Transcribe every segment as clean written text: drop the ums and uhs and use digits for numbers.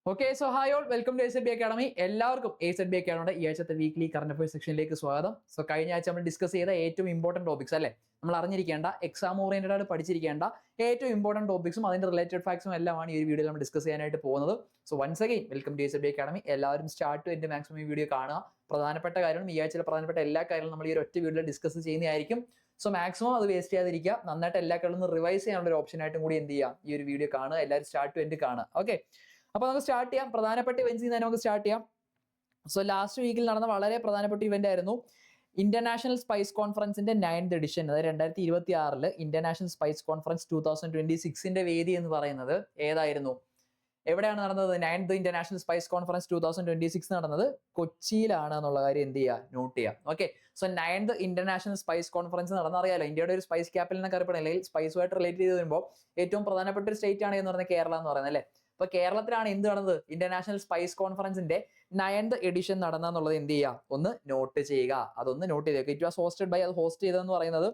Okay so hi all welcome to AZB academy. എല്ലാവർക്കും AZB അക്കാഡമിയുടെ ഈ ആഴ്ചത്തെ വീക്ക്ലി കറണ്ട് അഫയേഴ്സ് സെക്ഷനിലേക്ക് സ്വാഗതം. സോ കഴിഞ്ഞ ആഴ്ച നമ്മൾ ഡിസ്കസ് ചെയ്ത ഏറ്റവും ഇമ്പോർട്ടന്റ് ടോപ്പിക്സ് അല്ലേ, നമ്മൾ അറിഞ്ഞിരിക്കേണ്ട എക്സാം ഓറിയന്റഡ് ആയിട്ട് പഠിച്ചിരിക്കേണ്ട ഏറ്റവും ഇമ്പോർട്ടന്റ് ടോപ്പിക്സും അതിന്റെ റിലേറ്റഡ് ഫാക്ട്സും എല്ലാമാണ് ഈ ഒരു വീഡിയോയിൽ നമ്മൾ ഡിസ്കസ് ചെയ്യാനായിട്ട് പോകുന്നത്. So once again welcome to AZB academy. എല്ലാവരും സ്റ്റാർട്ട് ടു എൻഡ് മാക്സിമം ഈ വീഡിയോ കാണുക. പ്രധാനപ്പെട്ട കാര്യങ്ങളും ഈ ആഴ്ചയിലെ പ്രധാനപ്പെട്ട എല്ലാ കാര്യങ്ങളും നമ്മൾ ഈ ഒരു ഒറ്റ വീഡിയോയിൽ ഡിസ്കസ് ചെയ്യുന്നതായിരിക്കും. സോ മാക്സിമം അത് വേസ്റ്റ് ചെയ്യാതിരിക്കുക. നന്നായിട്ട് എല്ലാ കാര്യങ്ങളും റിവൈസ് ചെയ്യാനുള്ള ഒരു ഓപ്ഷൻ ആയിട്ടും കൂടി എന്ത് ചെയ്യുക, ഈ ഒരു വീഡിയോ കാണുക. എല്ലാവരും സ്റ്റാർട്ട് ടു എൻഡ് കാണുക. ഓക്കെ, അപ്പൊ നമുക്ക് സ്റ്റാർട്ട് ചെയ്യാം. പ്രധാനപ്പെട്ട ഇവന്റ്സ് തന്നെ നമുക്ക് സ്റ്റാർട്ട് ചെയ്യാം. സോ ലാസ്റ്റ് വീക്കിൽ നടന്ന വളരെ പ്രധാനപ്പെട്ട ഇവന്റ് ആയിരുന്നു ഇന്റർനാഷണൽ സ്പൈസ് കോൺഫറൻസിന്റെ 9th എഡിഷൻ. അതായത് 2026 ഇന്റർനാഷണൽ സ്പൈസ് കോൺഫറൻസ് 2026 വേദി എന്ന് പറയുന്നത് ഏതായിരുന്നു, എവിടെയാണ് നടന്നത്? 9th ഇന്റർനാഷണൽ സ്പൈസ് കോൺഫറൻസ് 2026 നടന്നത് കൊച്ചിയിലാണ് എന്നുള്ള കാര്യം എന്ത് ചെയ്യുക, നോട്ട് ചെയ്യുക. Okay, so 9th international spice conference നടന്നറിയാലോ. ഇന്ത്യയുടെ ഒരു സ്പൈസ് ക്യാപിറ്റൽ എന്നൊക്കെ അറിയപ്പെടുന്നത്, അല്ലെങ്കിൽ സ്പൈസുമായിട്ട് റിലേറ്റ് ചെയ്ത് വരുമ്പോൾ ഏറ്റവും പ്രധാനപ്പെട്ട ഒരു സ്റ്റേറ്റ് ആണ് എന്ന് പറയുന്നത് കേരള എന്ന് പറയുന്നത് അല്ലേ. അപ്പൊ കേരളത്തിലാണ് എന്ത് നടന്നത്, ഇന്റർനാഷണൽ സ്പൈസ് കോൺഫറൻസിന്റെ 9th എഡിഷൻ നടന്നെന്നുള്ളത് എന്ത് ചെയ്യുക, ഒന്ന് നോട്ട് ചെയ്യുക. അതൊന്ന് നോട്ട് ചെയ്തേക്കുക. ഇറ്റ് വാസ് ഹോസ്റ്റഡ് ബൈ, അത് ഹോസ്റ്റ് ചെയ്തതെന്ന് പറയുന്നത്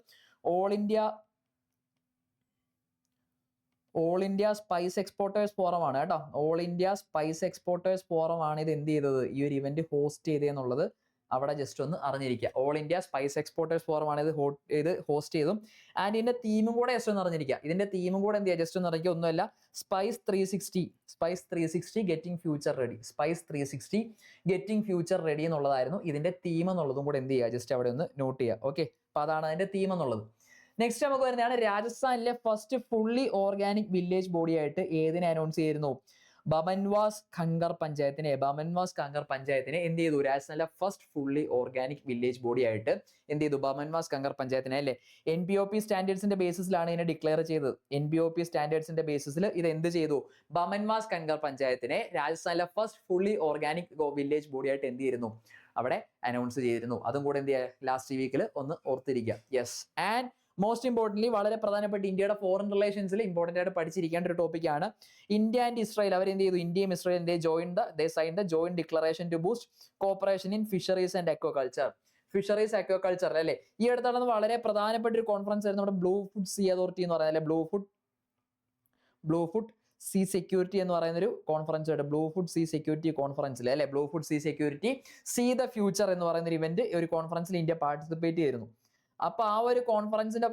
all India spice exporters forum ആണ് കേട്ടോ. All India spice exporters forum ആണ് ഇത് എന്ത് ചെയ്തത്, ഈ ഒരു ഇവന്റ് ഹോസ്റ്റ് ചെയ്തെന്നുള്ളത് അവിടെ ജസ്റ്റ് ഒന്ന് അറിഞ്ഞിരിക്കുക. All India spice exporters forum ആണ് ഇത് ഹോസ്റ്റ് ചെയ്തും. ആൻഡ് ഇതിന്റെ തീമും കൂടെ ജസ്റ്റ് ഒന്ന് അറിഞ്ഞിരിക്കുക. ഇതിന്റെ തീമും കൂടെ എന്ത് ചെയ്യുക, ജസ്റ്റ് ഒന്ന് അറിയിക്കുക. ഒന്നുമല്ല, spice 360 getting future ready. Spice 360 getting future ready എന്നുള്ളതായിരുന്നു ഇതിന്റെ തീം എന്നുള്ളതും കൂടെ എന്ത് ചെയ്യുക, ജസ്റ്റ് അവിടെ ഒന്ന് നോട്ട് ചെയ്യുക. ഓക്കെ, അപ്പൊ അതാണ് അതിന്റെ തീം എന്നുള്ളത്. നെക്സ്റ്റ് നമുക്ക് വരുന്നതാണ് രാജസ്ഥാനിലെ first fully organic village body ആയിട്ട് ഏതിനെ അനൗൺസ് ചെയ്തിരുന്നു? ബമൻവാസ് ഖങ്കർ പഞ്ചായത്തിനെ എന്ത് ചെയ്തു, രാജസ്ഥാനിലെ first fully organic village body ആയിട്ട് എന്ത് ചെയ്തു, ബമൻവാസ് ഖങ്കർ പഞ്ചായത്തിനെ അല്ലേ. NPOP സ്റ്റാൻഡേർഡ്സിന്റെ ബേസിസിലാണ് ഇതിനെ ഡിക്ലെയർ ചെയ്തത്. NPOP സ്റ്റാൻഡേർഡ്സിന്റെ ബേസിസിൽ ഇത് എന്ത് ചെയ്തു, ബമൻവാസ് ഖങ്കർ പഞ്ചായത്തിനെ രാജസ്ഥാനിലെ first fully organic village body ആയിട്ട് എന്ത് ചെയ്തിരുന്നു, അവിടെ അനൗൺസ് ചെയ്തിരുന്നു. അതും കൂടെ എന്ത് ചെയ്യുക, ലാസ്റ്റ് വീക്കിൽ ഒന്ന് ഓർത്തിരിക്കുക. യെസ്, ആൻഡ് മോസ്റ്റ് ഇമ്പോർട്ടൻ്റ്ലി വളരെ പ്രധാനപ്പെട്ട ഇന്ത്യയുടെ ഫോറിൻ റിലേഷൻസിൽ ഇമ്പോർട്ടൻ്റ് ആയിട്ട് പഠിച്ചിരിക്കേണ്ട ഒരു ടോപ്പിക്കാണ് ഇന്ത്യ ആൻഡ് ഇസ്രായേൽ. അവർ എന്ത് ചെയ്തു, ഇന്ത്യയും ഇസ്രായേലും they signed the joint declaration to boost cooperation in fisheries and aquaculture. Fisheries aquaculture അല്ലേ. ഈ അടുത്ത് നടന്ന വളരെ പ്രധാനപ്പെട്ട ഒരു കോൺഫറൻസ് ആയിരുന്നു നമ്മുടെ ബ്ലൂ ഫുഡ് സീ അതോറിറ്റി എന്ന് പറയുന്നത് അല്ലെ. ബ്ലൂ ഫുഡ് സീ സെക്യൂരിറ്റി എന്ന് പറയുന്ന ഒരു കോൺഫറൻസ് ആയിട്ട്, ബ്ലൂ ഫുഡ് സീ സെക്യൂരിറ്റി കോൺഫറൻസിൽ അല്ലെ, blue food sea security sea the future എന്ന് പറയുന്ന ഒരു ഇവന്റ്, ഒരു കോൺഫറൻസിൽ ഇന്ത്യ പാർട്ടിസിപ്പേറ്റ് ചെയ്തിരുന്നു. അപ്പൊ ആ ഒരു കോൺഫറൻസിന്റെ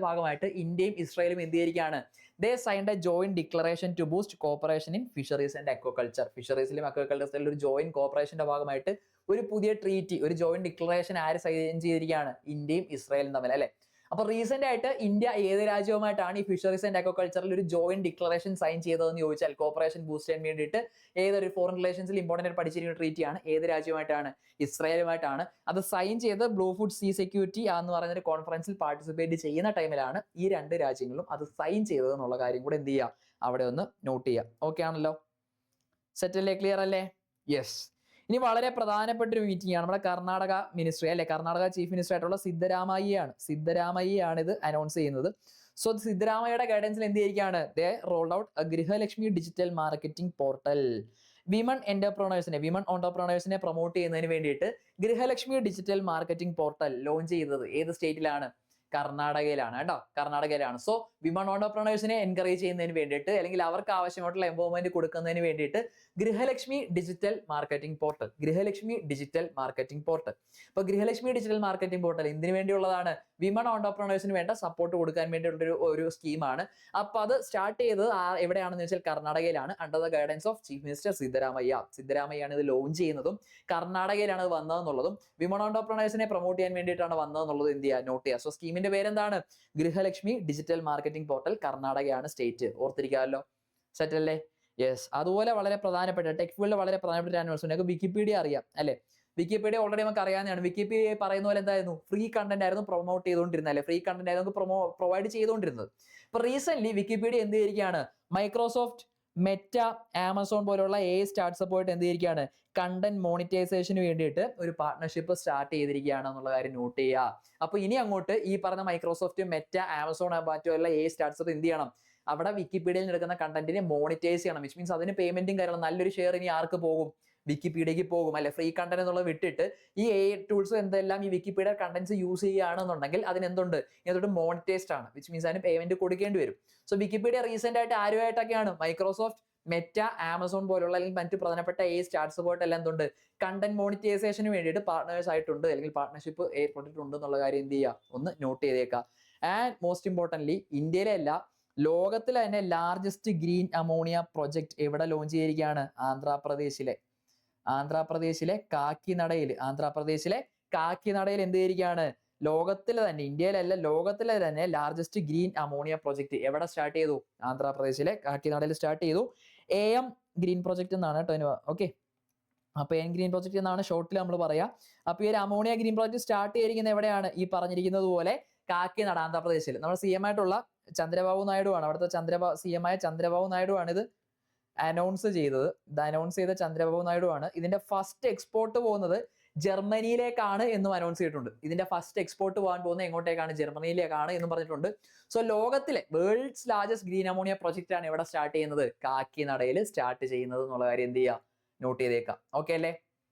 ഭാഗമായിട്ട് ഇന്ത്യയും ഇസ്രായേലും എന്ത് ചെയ്തിരിക്കുകയാണ്, they signed a joint declaration to boost cooperation in fisheries and aquaculture. ഫിഷറീസിലും അക്വാകൾച്ചറിലും ഒരു ജോയിന്റ് കോപ്പറേഷന്റെ ഭാഗമായിട്ട് ഒരു പുതിയ ട്രീറ്റി, ഒരു ജോയിന്റ് ഡിക്ലറേഷൻ ആര് സൈൻ ചെയ്തിരിക്കുകയാണ്, ഇന്ത്യയും ഇസ്രായേലും തമ്മിൽ അല്ലെ. അപ്പൊ റീസെന്റ് ആയിട്ട് ഇന്ത്യ ഏത് രാജ്യവുമായിട്ടാണ് ഈ ഫിഷറീസ് ആൻഡ് അക്വാകൾച്ചറിൽ ഒരു ജോയിന്റ് ഡിക്ലറേഷൻ സൈൻ ചെയ്തതെന്ന് ചോദിച്ചാൽ, കോപ്പറേഷൻ ബൂസ്റ്റ് ചെയ്യാൻ വേണ്ടിയിട്ട് ഏതൊരു ഫോറിൻ റിലേഷൻസിൽ ഇമ്പോർട്ടന്റ് ആയിട്ട് പഠിച്ചിരിക്കുന്ന ട്രീറ്റിയാണ്, ഏത് രാജ്യമായിട്ടാണ്, ഇസ്രായേലുമായിട്ടാണ്. അത് സൈൻ ചെയ്ത് ബ്ലൂ ഫുഡ് സീ സെക്യൂരിറ്റി എന്ന് പറയുന്ന ഒരു കോൺഫറൻസിൽ പാർട്ടിസിപ്പേറ്റ് ചെയ്യുന്ന ടൈമിലാണ് ഈ രണ്ട് രാജ്യങ്ങളും അത് സൈൻ ചെയ്തത് എന്നുള്ള കാര്യം കൂടെ എന്ത് ചെയ്യുക, അവിടെ ഒന്ന് നോട്ട് ചെയ്യുക. ഓക്കെ ആണല്ലോ, സെറ്റ് അല്ലേ, ക്ലിയർ അല്ലേ? യെസ്. ഇനി വളരെ പ്രധാനപ്പെട്ട ഒരു മീറ്റിംഗ് ആണ് നമ്മുടെ കർണാടക മിനിസ്ട്രി അല്ലെ. കർണാടക ചീഫ് മിനിസ്റ്റർ ആയിട്ടുള്ള സിദ്ധരാമയ്യാണ് ഇത് അനൗൺസ് ചെയ്യുന്നത്. സോ സിദ്ധരാമയ്യയുടെ ഗൈഡൻസിൽ എന്ത് ചെയ്തിരിക്കുകയാണ്, they rolled out Gruhalakshmi digital marketing portal. Women എന്റർപ്രണേഴ്സിനെ പ്രൊമോട്ട് ചെയ്യുന്നതിന് വേണ്ടിയിട്ട് Gruhalakshmi digital marketing portal launch ചെയ്തത് ഏത് സ്റ്റേറ്റിലാണ്, കർണാടകയിലാണ് കേട്ടോ, കർണാടകയിലാണ്. സോ വിമൺ ഓണ്ടർപ്രണേഴ്സിനെ എൻകറേജ് ചെയ്യുന്നതിന് വേണ്ടിയിട്ട്, അല്ലെങ്കിൽ അവർക്ക് ആവശ്യമായിട്ടുള്ള എംപവർമെന്റ് കൊടുക്കുന്നതിന് വേണ്ടിയിട്ട് ഗൃഹലക്ഷ്മി ഡിജിറ്റൽ മാർക്കറ്റിംഗ് പോർട്ടൽ. അപ്പൊ ഗൃഹലക്ഷ്മി ഡിജിറ്റൽ മാർക്കറ്റിംഗ് പോർട്ടൽ എന്തിനു വേണ്ടിയുള്ളതാണ്, വിമൺ ഓണ്ടർപ്രണേഴ്സിന് വേണ്ട സപ്പോർട്ട് കൊടുക്കാൻ വേണ്ടിയുള്ള ഒരു സ്കീമാണ്. അപ്പൊ അത് സ്റ്റാർട്ട് ചെയ്തത് എവിടെയാണെന്ന് വെച്ചാൽ കർണാടകയിലാണ്, under the guidance of chief minister സിദ്ധരാമയ്യാണ് ഇത് ലോഞ്ച് ചെയ്യുന്നതും കർണാടകയിലാണ് ഇത് വന്നതെന്നുള്ളതും വിമൺ ഓണ്ടർപ്രണേഴ്സിനെ പ്രൊമോട്ട് ചെയ്യാൻ വേണ്ടിയിട്ടാണ് വന്നതെന്നുള്ളത് എന്ത് ചെയ്യുക, നോട്ട് ചെയ്യുക. സോ സ്കീമിന്റെ പേരെന്താണ്, ഗൃഹലക്ഷ്മി ഡിജിറ്റൽ മാർക്കറ്റിംഗ് പോർട്ടൽ. കർണാടകയാണ് സ്റ്റേറ്റ്, ഓർത്തിരിക്കാമല്ലോ. സെറ്റ് അല്ലേ? യെസ്. അതുപോലെ വളരെ പ്രധാനപ്പെട്ട ടെക് ഫീൽഡ് വളരെ പ്രധാനപ്പെട്ട അന്വേഷണം വിക്കിപീഡിയ അറിയാം അല്ലെ. വിക്കിപീഡിയ ഓൾറെഡി നമുക്ക് അറിയാവുന്നതാണ്. വിക്കിപീഡിയ പറയുന്ന പോലെ എന്തായിരുന്നു, ഫ്രീ കണ്ടന്റ് ആയിരുന്നു പ്രൊമോട്ട് ചെയ്തുകൊണ്ടിരുന്നത് അല്ലെ, ഫ്രീ കണ്ടന്റ് ആയിരുന്നു പ്രൊവൈഡ് ചെയ്തുകൊണ്ടിരുന്നത്. ഇപ്പൊ റീസെന്റ് വിക്കിപീഡിയ എന്ത് ചെയ്തിരിക്കുകയാണ്, മൈക്രോസോഫ്റ്റ്, മെറ്റ, ആമസോൺ പോലുള്ള സ്റ്റാർട്ടപ്സുമായിട്ട് എന്ത് ചെയ്തിരിക്കുകയാണ്, കണ്ടന്റ് മോണിറ്റൈസേഷന് വേണ്ടിയിട്ട് ഒരു പാർട്ട്ണർഷിപ്പ് സ്റ്റാർട്ട് ചെയ്തിരിക്കുകയാണ് എന്നുള്ള കാര്യം നോട്ട് ചെയ്യുക. അപ്പൊ ഇനി അങ്ങോട്ട് ഈ പറഞ്ഞ മൈക്രോസോഫ്റ്റ്, മെറ്റ, ആമസോൺ മറ്റുള്ള സ്റ്റാർട്ടപ്പ് എന്ത് ചെയ്യണം, അവിടെ വിക്കിപീഡിയയിൽ എടുക്കുന്ന കണ്ടന്റിനെ മോണിറ്റൈസ് ചെയ്യണം. വിച്ച് മീൻസ് അതിന് പേയ്മെന്റും കാര്യങ്ങളും, നല്ലൊരു ഷെയർ ഇനി ആർക്ക് പോകും, വിക്കിപീഡിയക്ക് പോകും അല്ലെ. ഫ്രീ കണ്ടന്റ് എന്നുള്ളത് വിട്ടിട്ട് ഈ ടൂൾസ് എന്തെല്ലാം ഈ വിക്കിപീഡിയ കണ്ടന്റ്സ് യൂസ് ചെയ്യുകയാണെന്നുണ്ടെങ്കിൽ അതിനെന്തുണ്ട്, ഇതൊട്ട് മോണിറ്റൈസ്ഡ് ആണ്. വിച്ച് മീൻസ് അതിന് പേയ്മെന്റ് കൊടുക്കേണ്ടി വരും. സോ വിക്കിപീഡിയ റീസെന്റ് ആയിട്ട് ആരുമായിട്ടൊക്കെയാണ്, മൈക്രോസോഫ്റ്റ്, മെറ്റ, ആമസോൺ പോലുള്ള അല്ലെങ്കിൽ മറ്റു പ്രധാനപ്പെട്ട സ്റ്റാർട്സ് പോയിട്ടെല്ലാം എന്തുണ്ട് കണ്ടന്റ് മോണിറ്റൈസേഷന് വേണ്ടിയിട്ട് പാർട്ട്നേഴ്സ് ആയിട്ടുണ്ട് അല്ലെങ്കിൽ പാർട്ട്ണർഷിപ്പ് ഏർപ്പെട്ടിട്ടുണ്ട് എന്നുള്ള കാര്യം എന്ത് ചെയ്യുക ഒന്ന് നോട്ട് ചെയ്തേക്കുക. ആൻഡ് മോസ്റ്റ് ഇമ്പോർട്ടൻ്റ്ലി ഇന്ത്യയിലെ അല്ല ലോകത്തിലെ തന്നെ ലാർജസ്റ്റ് ഗ്രീൻ അമോണിയ പ്രൊജക്ട് എവിടെ ലോഞ്ച് ചെയ്തിരിക്കുകയാണ്? ആന്ധ്രാപ്രദേശിലെ കാക്കിനടയിൽ എന്ത് ചെയ്തിരിക്കുകയാണ്? ലോകത്തിലെ തന്നെ, ഇന്ത്യയിലല്ല ലോകത്തിലെ തന്നെ ലാർജസ്റ്റ് ഗ്രീൻ അമോണിയ പ്രൊജക്ട് എവിടെ സ്റ്റാർട്ട് ചെയ്തു? ആന്ധ്രാപ്രദേശിലെ കാക്കിനടയിൽ സ്റ്റാർട്ട് ചെയ്തു. AM ഗ്രീൻ പ്രൊജക്ട് എന്നാണ് കേട്ടോ. ഓക്കെ, അപ്പൊ AM ഗ്രീൻ പ്രൊജക്ട് എന്നാണ് ഷോർട്ടിൽ നമ്മൾ പറയാം. അപ്പൊ ഈ ഒരു അമോണിയ ഗ്രീൻ പ്രൊജക്ട് സ്റ്റാർട്ട് ചെയ്തിരിക്കുന്നത് എവിടെയാണ്? ഈ പറഞ്ഞിരിക്കുന്നത് പോലെ കാക്കിനട, ആന്ധ്രാപ്രദേശിൽ. നമ്മൾ CM ആയിട്ടുള്ള ചന്ദ്രബാബു നായിഡു ആണ്, അവിടുത്തെ CM ആയ ചന്ദ്രബാബു നായിഡു ആണ് ഇത് അനൗൺസ് ചെയ്തത്. ഇത് അനൗൺസ് ചെയ്ത ചന്ദ്രബാബു നായിഡു ആണ്. ഇതിന്റെ ഫസ്റ്റ് എക്സ്പോർട്ട് പോകുന്നത് ജർമ്മനിയിലേക്കാണ് എന്നും അനൗൺസ് ചെയ്തിട്ടുണ്ട്. ഇതിന്റെ ഫസ്റ്റ് എക്സ്പോർട്ട് പോകാൻ പോകുന്നത് എങ്ങോട്ടേക്കാണ്? ജർമ്മനിയിലേക്കാണ് എന്നും പറഞ്ഞിട്ടുണ്ട്. സോ ലോകത്തിലെ world's largest green ammonia project ആണ് എവിടെ സ്റ്റാർട്ട് ചെയ്യുന്നത്? കാക്കിനടയിൽ സ്റ്റാർട്ട് ചെയ്യുന്നത് എന്നുള്ള കാര്യം എന്ത് ചെയ്യുക? നോട്ട് ചെയ്തേക്കാം. ഓക്കെ അല്ലേ?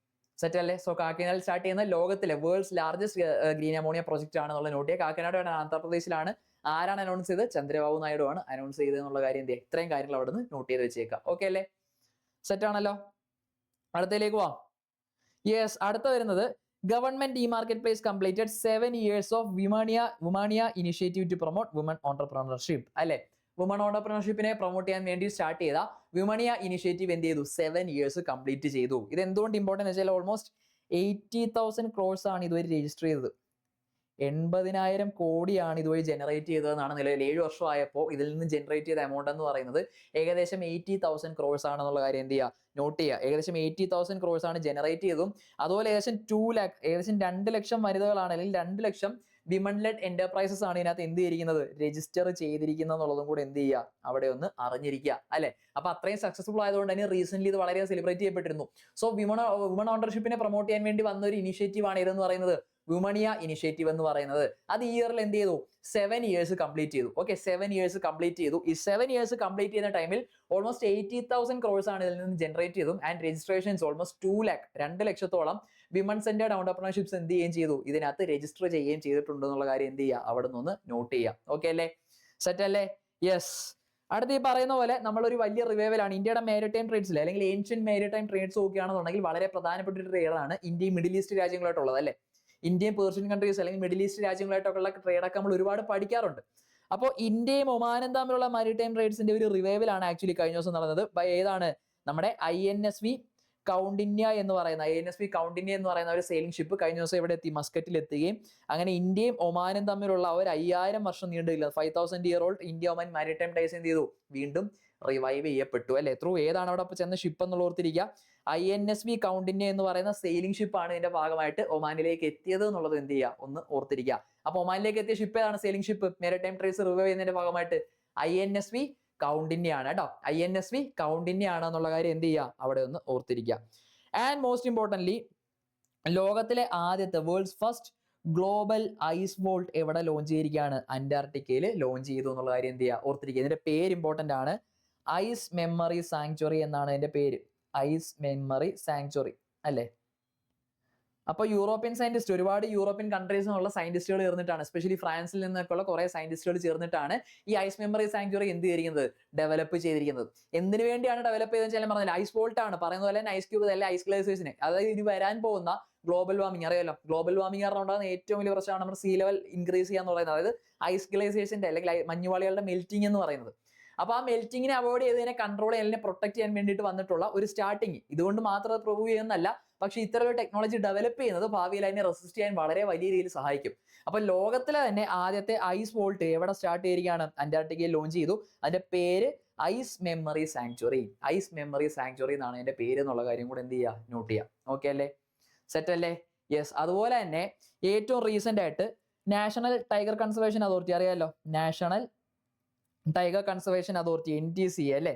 സെറ്റ് അല്ലേ? സോ കാക്കിനടയിൽ സ്റ്റാർട്ട് ചെയ്യുന്ന ലോകത്തിലെ world's largest green ammonia project ആണെന്നുള്ള നോട്ട് ചെയ്യുക. കാക്കിനാട് ആന്ധ്രാപ്രദേശിലാണ്. ആരാണ് അനൗൺസ് ചെയ്തത്? ചന്ദ്രബാബു നായിഡു ആണ് അനൗൺസ് ചെയ്തത് എന്നുള്ള കാര്യം എന്ത് ചെയ്യുക? ഇത്രയും കാര്യങ്ങൾ അവിടെ നിന്ന് നോട്ട് ചെയ്ത് വെച്ചേക്കാം. ഓക്കെ അല്ലേ? സെറ്റ് ആണല്ലോ? അടുത്തയിലേക്ക് പോവാം. യെസ്, അടുത്ത വരുന്നത് government market place completed 7 years of Womaniya initiative to promote women entrepreneurship. അല്ലെ, വുമൺ ഓണ്ടർപ്രണർഷിപ്പിനെ പ്രൊമോട്ട് ചെയ്യാൻ വേണ്ടി സ്റ്റാർട്ട് ചെയ്ത വിമണിയ ഇനിഷ്യേറ്റീവ് എന്ത് ചെയ്തു? 7 years കംപ്ലീറ്റ് ചെയ്തു. ഇത് എന്തുകൊണ്ട് ഇമ്പോർട്ടന്റ് വെച്ചാൽ ഓൾമോസ്റ്റ് 80,000 crores ആണ് ഇതുവരെ രജിസ്റ്റർ ചെയ്തത്. 80,000 കോടിയാണ് ഇതുവഴി ജനറേറ്റ് ചെയ്തതെന്നാണ് നിലവിൽ 7 വർഷമായപ്പോൾ ഇതിൽ നിന്ന് ജനറേറ്റ് ചെയ്ത എമൗണ്ട് എന്ന് പറയുന്നത് ഏകദേശം 80,000 crores ആണെന്നുള്ള കാര്യം എന്ത് ചെയ്യുക? നോട്ട് ചെയ്യുക. ഏകദേശം 80,000 crores ആണ് ജനറേറ്റ് ചെയ്തതും. അതുപോലെ ഏകദേശം 2 lakh, ഏകദേശം 2 ലക്ഷം വനിതകളാണ് അല്ലെങ്കിൽ 2 ലക്ഷം വിമൺ ലെഡ് എന്റർപ്രൈസസ് ആണ് ഇതിനകത്ത് എന്ത് ചെയ്തിരിക്കുന്നത്? രജിസ്റ്റർ ചെയ്തിരിക്കുന്നത് എന്നുള്ളതും കൂടെ എന്ത് ചെയ്യുക? അവിടെ ഒന്ന് അറിഞ്ഞിരിക്കുക. അല്ലെ, അപ്പൊ അത്രയും സക്സസ്ഫുൾ ആയതുകൊണ്ട് തന്നെ റീസെന്റ് ഇത് വളരെ സെലിബ്രേറ്റ് ചെയ്യപ്പെട്ടിരുന്നു. സോ വുമൺ ഓണ്ടർഷിപ്പിനെ പ്രൊമോട്ട് ചെയ്യാൻ വേണ്ടി വന്ന ഒരു ഇനിഷ്യേറ്റീവ് ആണ് ഇതെന്ന് പറയുന്നത്, വുമണിയ ഇനിഷ്യേറ്റീവ് എന്ന് പറയുന്നത്. അത് ഈ ഇയറിൽ എന്ത് ചെയ്തു? 7 years കംപ്ലീറ്റ് ചെയ്തു. ഓക്കെ, 7 years കംപ്ലീറ്റ് ചെയ്തു. ഈ 7 years കംപ്ലീറ്റ് ചെയ്യുന്ന ടൈമിൽ ഓൾമോസ്റ്റ് 80,000 crores ആണ് ഇതിൽ നിന്ന് ജനറേറ്റ് ചെയ്തു. ആൻഡ് രജിസ്ട്രേഷൻസ് ഓൾമോസ്റ്റ് 2 lakh, 2 ലക്ഷത്തോളം വിമൺ സെന്റേഡ് ഓണ്ടർപ്രണർഷിപ്സ് എന്ത് ചെയ്യുകയും ചെയ്തു? ഇതിനകത്ത് രജിസ്റ്റർ ചെയ്യുകയും ചെയ്തിട്ടുണ്ട് എന്നുള്ള കാര്യം എന്ത് ചെയ്യുക? അവിടെ നിന്ന് നോട്ട് ചെയ്യുക. ഓക്കെ അല്ലേ? സെറ്റ് അല്ലേ? യെസ്. അടുത്ത് ഈ പറയുന്ന പോലെ നമ്മളൊരു വലിയ റിവൈവലാണ് ഇന്ത്യയുടെ മാരിടൈം ട്രേഡ്സിൽ, അല്ലെങ്കിൽ ഏൻഷ്യന്റ് മാരിടൈം ട്രേഡ്സ് നോക്കുകയാണെന്നുണ്ടെങ്കിൽ വളരെ പ്രധാനപ്പെട്ട ഒരു ട്രേഡാണ് ഇന്ത്യയും മിഡിൽ ഈസ്റ്റ് രാജ്യങ്ങളായിട്ടുള്ളത്. അല്ലെ, ഇന്ത്യയും പേർഷ്യൻ കൺട്രീസ് അല്ലെങ്കിൽ മിഡിൽ ഈസ്റ്റ് രാജ്യങ്ങളായിട്ടൊക്കെയുള്ള ട്രേഡൊക്കെ നമ്മൾ ഒരുപാട് പഠിക്കാറുണ്ട്. അപ്പോൾ ഇന്ത്യയും ഒമാനും തമ്മിലുള്ള മാരിടൈം ട്രേഡ്സിന്റെ ഒരു റിവൈവലാണ് ആക്ച്വലി കഴിഞ്ഞ ദിവസം നടന്നത്. ഏതാണ്? നമ്മുടെ INSV കൗണ്ടിന്യ എന്ന് പറയുന്ന ഒരു സെയിലിംഗ് ഷിപ്പ് കഴിഞ്ഞ ദിവസം ഇവിടെ എത്തി, മസ്കറ്റിൽ എത്തുകയും അങ്ങനെ ഇന്ത്യയും ഒമാനും തമ്മിലുള്ള ഒരു 5000 വർഷം നീണ്ടില്ല 5000 year old India Oman maritime ties എന്ത് ചെയ്തു? വീണ്ടും റിവൈവ് ചെയ്യപ്പെട്ടു. അല്ലെ, ത്രൂ ഏതാണ് അവിടെ ചെന്ന ഷിപ്പ് എന്നുള്ള ഓർത്തിരിക്കുക. INSV കൗണ്ടിന്യ എന്ന് പറയുന്ന സെയിലിംഗ് ഷിപ്പാണ് ഇതിന്റെ ഭാഗമായിട്ട് ഒമാനിലേക്ക് എത്തിയത് എന്നുള്ളത് എന്ത് ചെയ്യുക? ഒന്ന് ഓർത്തിരിക്കുക. അപ്പൊ ഒമാനിലേക്ക് എത്തിയ ഷിപ്പ് ഏതാണ്? Sailing ship maritime trades revive ചെയ്യുന്നതിന്റെ ഭാഗമായിട്ട് INSV കൗണ്ടിന്യ ആണ് കേട്ടോ. INSV കൗണ്ടിന്യ ആണ് എന്നുള്ള കാര്യം എന്ത് ചെയ്യുക? അവിടെ ഒന്ന് ഓർത്തിരിക്കുക. ആൻഡ് മോസ്റ്റ് ഇമ്പോർട്ടന്റ്ലി ലോകത്തിലെ ആദ്യത്തെ world's first global ice vault എവിടെ ലോഞ്ച് ചെയ്തിരിക്കുകയാണ്? അന്റാർട്ടിക്കയിൽ ലോഞ്ച് ചെയ്തു എന്നുള്ള കാര്യം എന്ത് ചെയ്യുക? ഓർത്തിരിക്കുക. ഇതിന്റെ പേര് ഇമ്പോർട്ടന്റ് ആണ്. ഐസ് മെമ്മറി സാങ്ച്വറി എന്നാണ് ഇതിന്റെ പേര്. ഐസ് മെമ്മറി സാങ്ച്വറി അല്ലേ. അപ്പൊ യൂറോപ്യൻ സയന്റിസ്റ്റ്, ഒരുപാട് യൂറോപ്യൻ കൺട്രീസിൽ നിന്നുള്ള സയന്റിസ്റ്റുകൾ ചേർന്നിട്ടാണ്, എസ്പെഷ്യലി ഫ്രാൻസിൽ നിന്നൊക്കെയുള്ള കുറെ സയന്റിസ്റ്റുകൾ ചേർന്നിട്ടാണ് ഈ ഐസ് മെമ്മറി സാങ്ച്വറി എന്ത് ചെയ്തിരിക്കുന്നത്? ഡെവലപ്പ് ചെയ്തിരിക്കുന്നത്. എന്തിനു വേണ്ടിയാണ് ഡെവലപ്പ് ചെയ്തതെന്ന് വെച്ചാൽ പറഞ്ഞില്ല, ഐസ് വോൾട്ട് ആണ് പറയുന്നത് പോലെ തന്നെ ഐസ് ക്യൂബ് അല്ലെ ഐസ് ഗ്ലേസിയേഴ്സിനെ, അതായത് ഇനി വരാൻ പോകുന്ന ഗ്ലോബൽ വാർമിംഗ് അറിയാലോ. ഗ്ലോബൽ വാർമിംഗ് കാരണം ഉണ്ടാകുന്ന ഏറ്റവും വലിയ പ്രശ്നമാണ് നമ്മുടെ സീ ലെവൽ ഇൻക്രീസ് ചെയ്യാന്ന് പറയുന്നത്, അതായത് ഐസ് ഗ്ലേസിയേഴ്സിന്റെ അല്ലെങ്കിൽ മഞ്ഞുപാളികളുടെ മെൽറ്റിംഗ് എന്ന് പറയുന്നത്. അപ്പൊ ആ മെൽറ്റിങ്ങിനെ അവോയ്ഡ് ചെയ്തതിനെ കൺട്രോൾ ചെയ്യാൻ പ്രൊട്ടക്ട് ചെയ്യാൻ വേണ്ടിയിട്ട് വന്നിട്ടുള്ള ഒരു സ്റ്റാർട്ടിങ്. ഇതുകൊണ്ട് മാത്രം പ്രൂവ് ചെയ്യുന്നല്ല, പക്ഷെ ഇത്തരം ഒരു ടെക്നോളജി ഡെവലപ്പ് ചെയ്യുന്നത് ഭാവിയിൽ അതിനെ റെസിസ്റ്റ് ചെയ്യാൻ വളരെ വലിയ രീതിയിൽ സഹായിക്കും. അപ്പൊ ലോകത്തിലെ തന്നെ ആദ്യത്തെ ഐസ് വോൾട്ട് എവിടെ സ്റ്റാർട്ട് ചെയ്തിരിക്കുകയാണ്? അന്റാർട്ടിക്കയിൽ ലോഞ്ച് ചെയ്തു. അതിന്റെ പേര് ice memory sanctuary. Ice memory sanctuary എന്നാണ് അതിന്റെ പേര് എന്നുള്ള കാര്യം കൂടെ എന്ത് ചെയ്യുക? നോട്ട് ചെയ്യുക. ഓക്കെ അല്ലേ? സെറ്റ് അല്ലേ? യെസ്. അതുപോലെ തന്നെ ഏറ്റവും റീസെന്റ് ആയിട്ട് നാഷണൽ ടൈഗർ കൺസർവേഷൻ അതോറിറ്റി അറിയാലോ, national tiger conservation authority, NTCA അല്ലേ,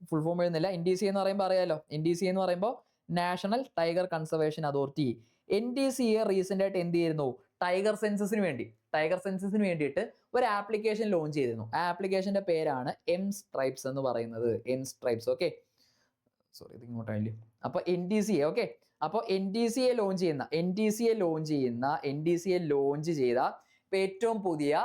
ഫുൾ ഫോം എഴുതുന്നില്ല. NTCA എന്ന് പറയുമ്പോൾ അറിയാലോ, NTCA എന്ന് പറയുമ്പോൾ national tiger conservation authority. NTCA recent ആയിട്ട് എന്ത് ചെയ്യുന്നു? ടൈഗർ സെൻസസിന് വേണ്ടിയിട്ട് ഒരു ആപ്ലിക്കേഷൻ ലോഞ്ച് ചെയ്തിരുന്നു. ആ ആപ്ലിക്കേഷന്റെ പേരാണ് M-Stripes എന്ന് പറയുന്നത്. M-Stripes. ഓക്കെ, സോറി ഇത് ഇങ്ങോട്ടായില്ലേ. അപ്പൊ NTCA. ഓക്കെ, അപ്പൊ NTCA ലോഞ്ച് ചെയ്ത ഇപ്പൊ ഏറ്റവും പുതിയ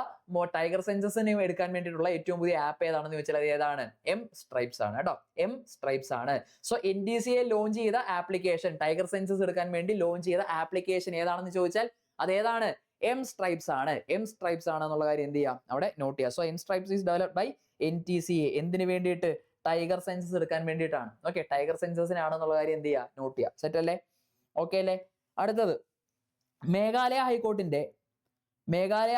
ടൈഗർ സെൻസസിന് എടുക്കാൻ വേണ്ടിയിട്ടുള്ള ഏറ്റവും പുതിയ ആപ്പ് ഏതാണെന്ന് ചോദിച്ചാൽ അത് ഏതാണ്? എം സ്ട്രൈപ്സ് ആണ് കേട്ടോ. എം സ്ട്രൈപ്സ് ആണ്. സോ NTCA ലോഞ്ച് ചെയ്ത ആപ്ലിക്കേഷൻ, ടൈഗർ സെൻസസ് എടുക്കാൻ വേണ്ടി ലോഞ്ച് ചെയ്ത ആപ്ലിക്കേഷൻ ഏതാണെന്ന് ചോദിച്ചാൽ അതേതാണ്? എം സ്ട്രൈപ്സ് ആണ്. എം സ്ട്രൈപ്സ് ആണ് എന്നുള്ള കാര്യം എന്ത് ചെയ്യാം? അവിടെ നോട്ട് ചെയ്യാം. So M stripes is developed by NTCA. എന്തിനു വേണ്ടിയിട്ട്? ടൈഗർ സെൻസസ് എടുക്കാൻ വേണ്ടിയിട്ടാണ്. ഓക്കെ, ടൈഗർ സെൻസസിനാണെന്നുള്ള കാര്യം എന്ത് ചെയ്യുക? നോട്ട് ചെയ്യുക. സെറ്റ് അല്ലേ? ഓക്കെ അല്ലേ? അടുത്തത് മേഘാലയ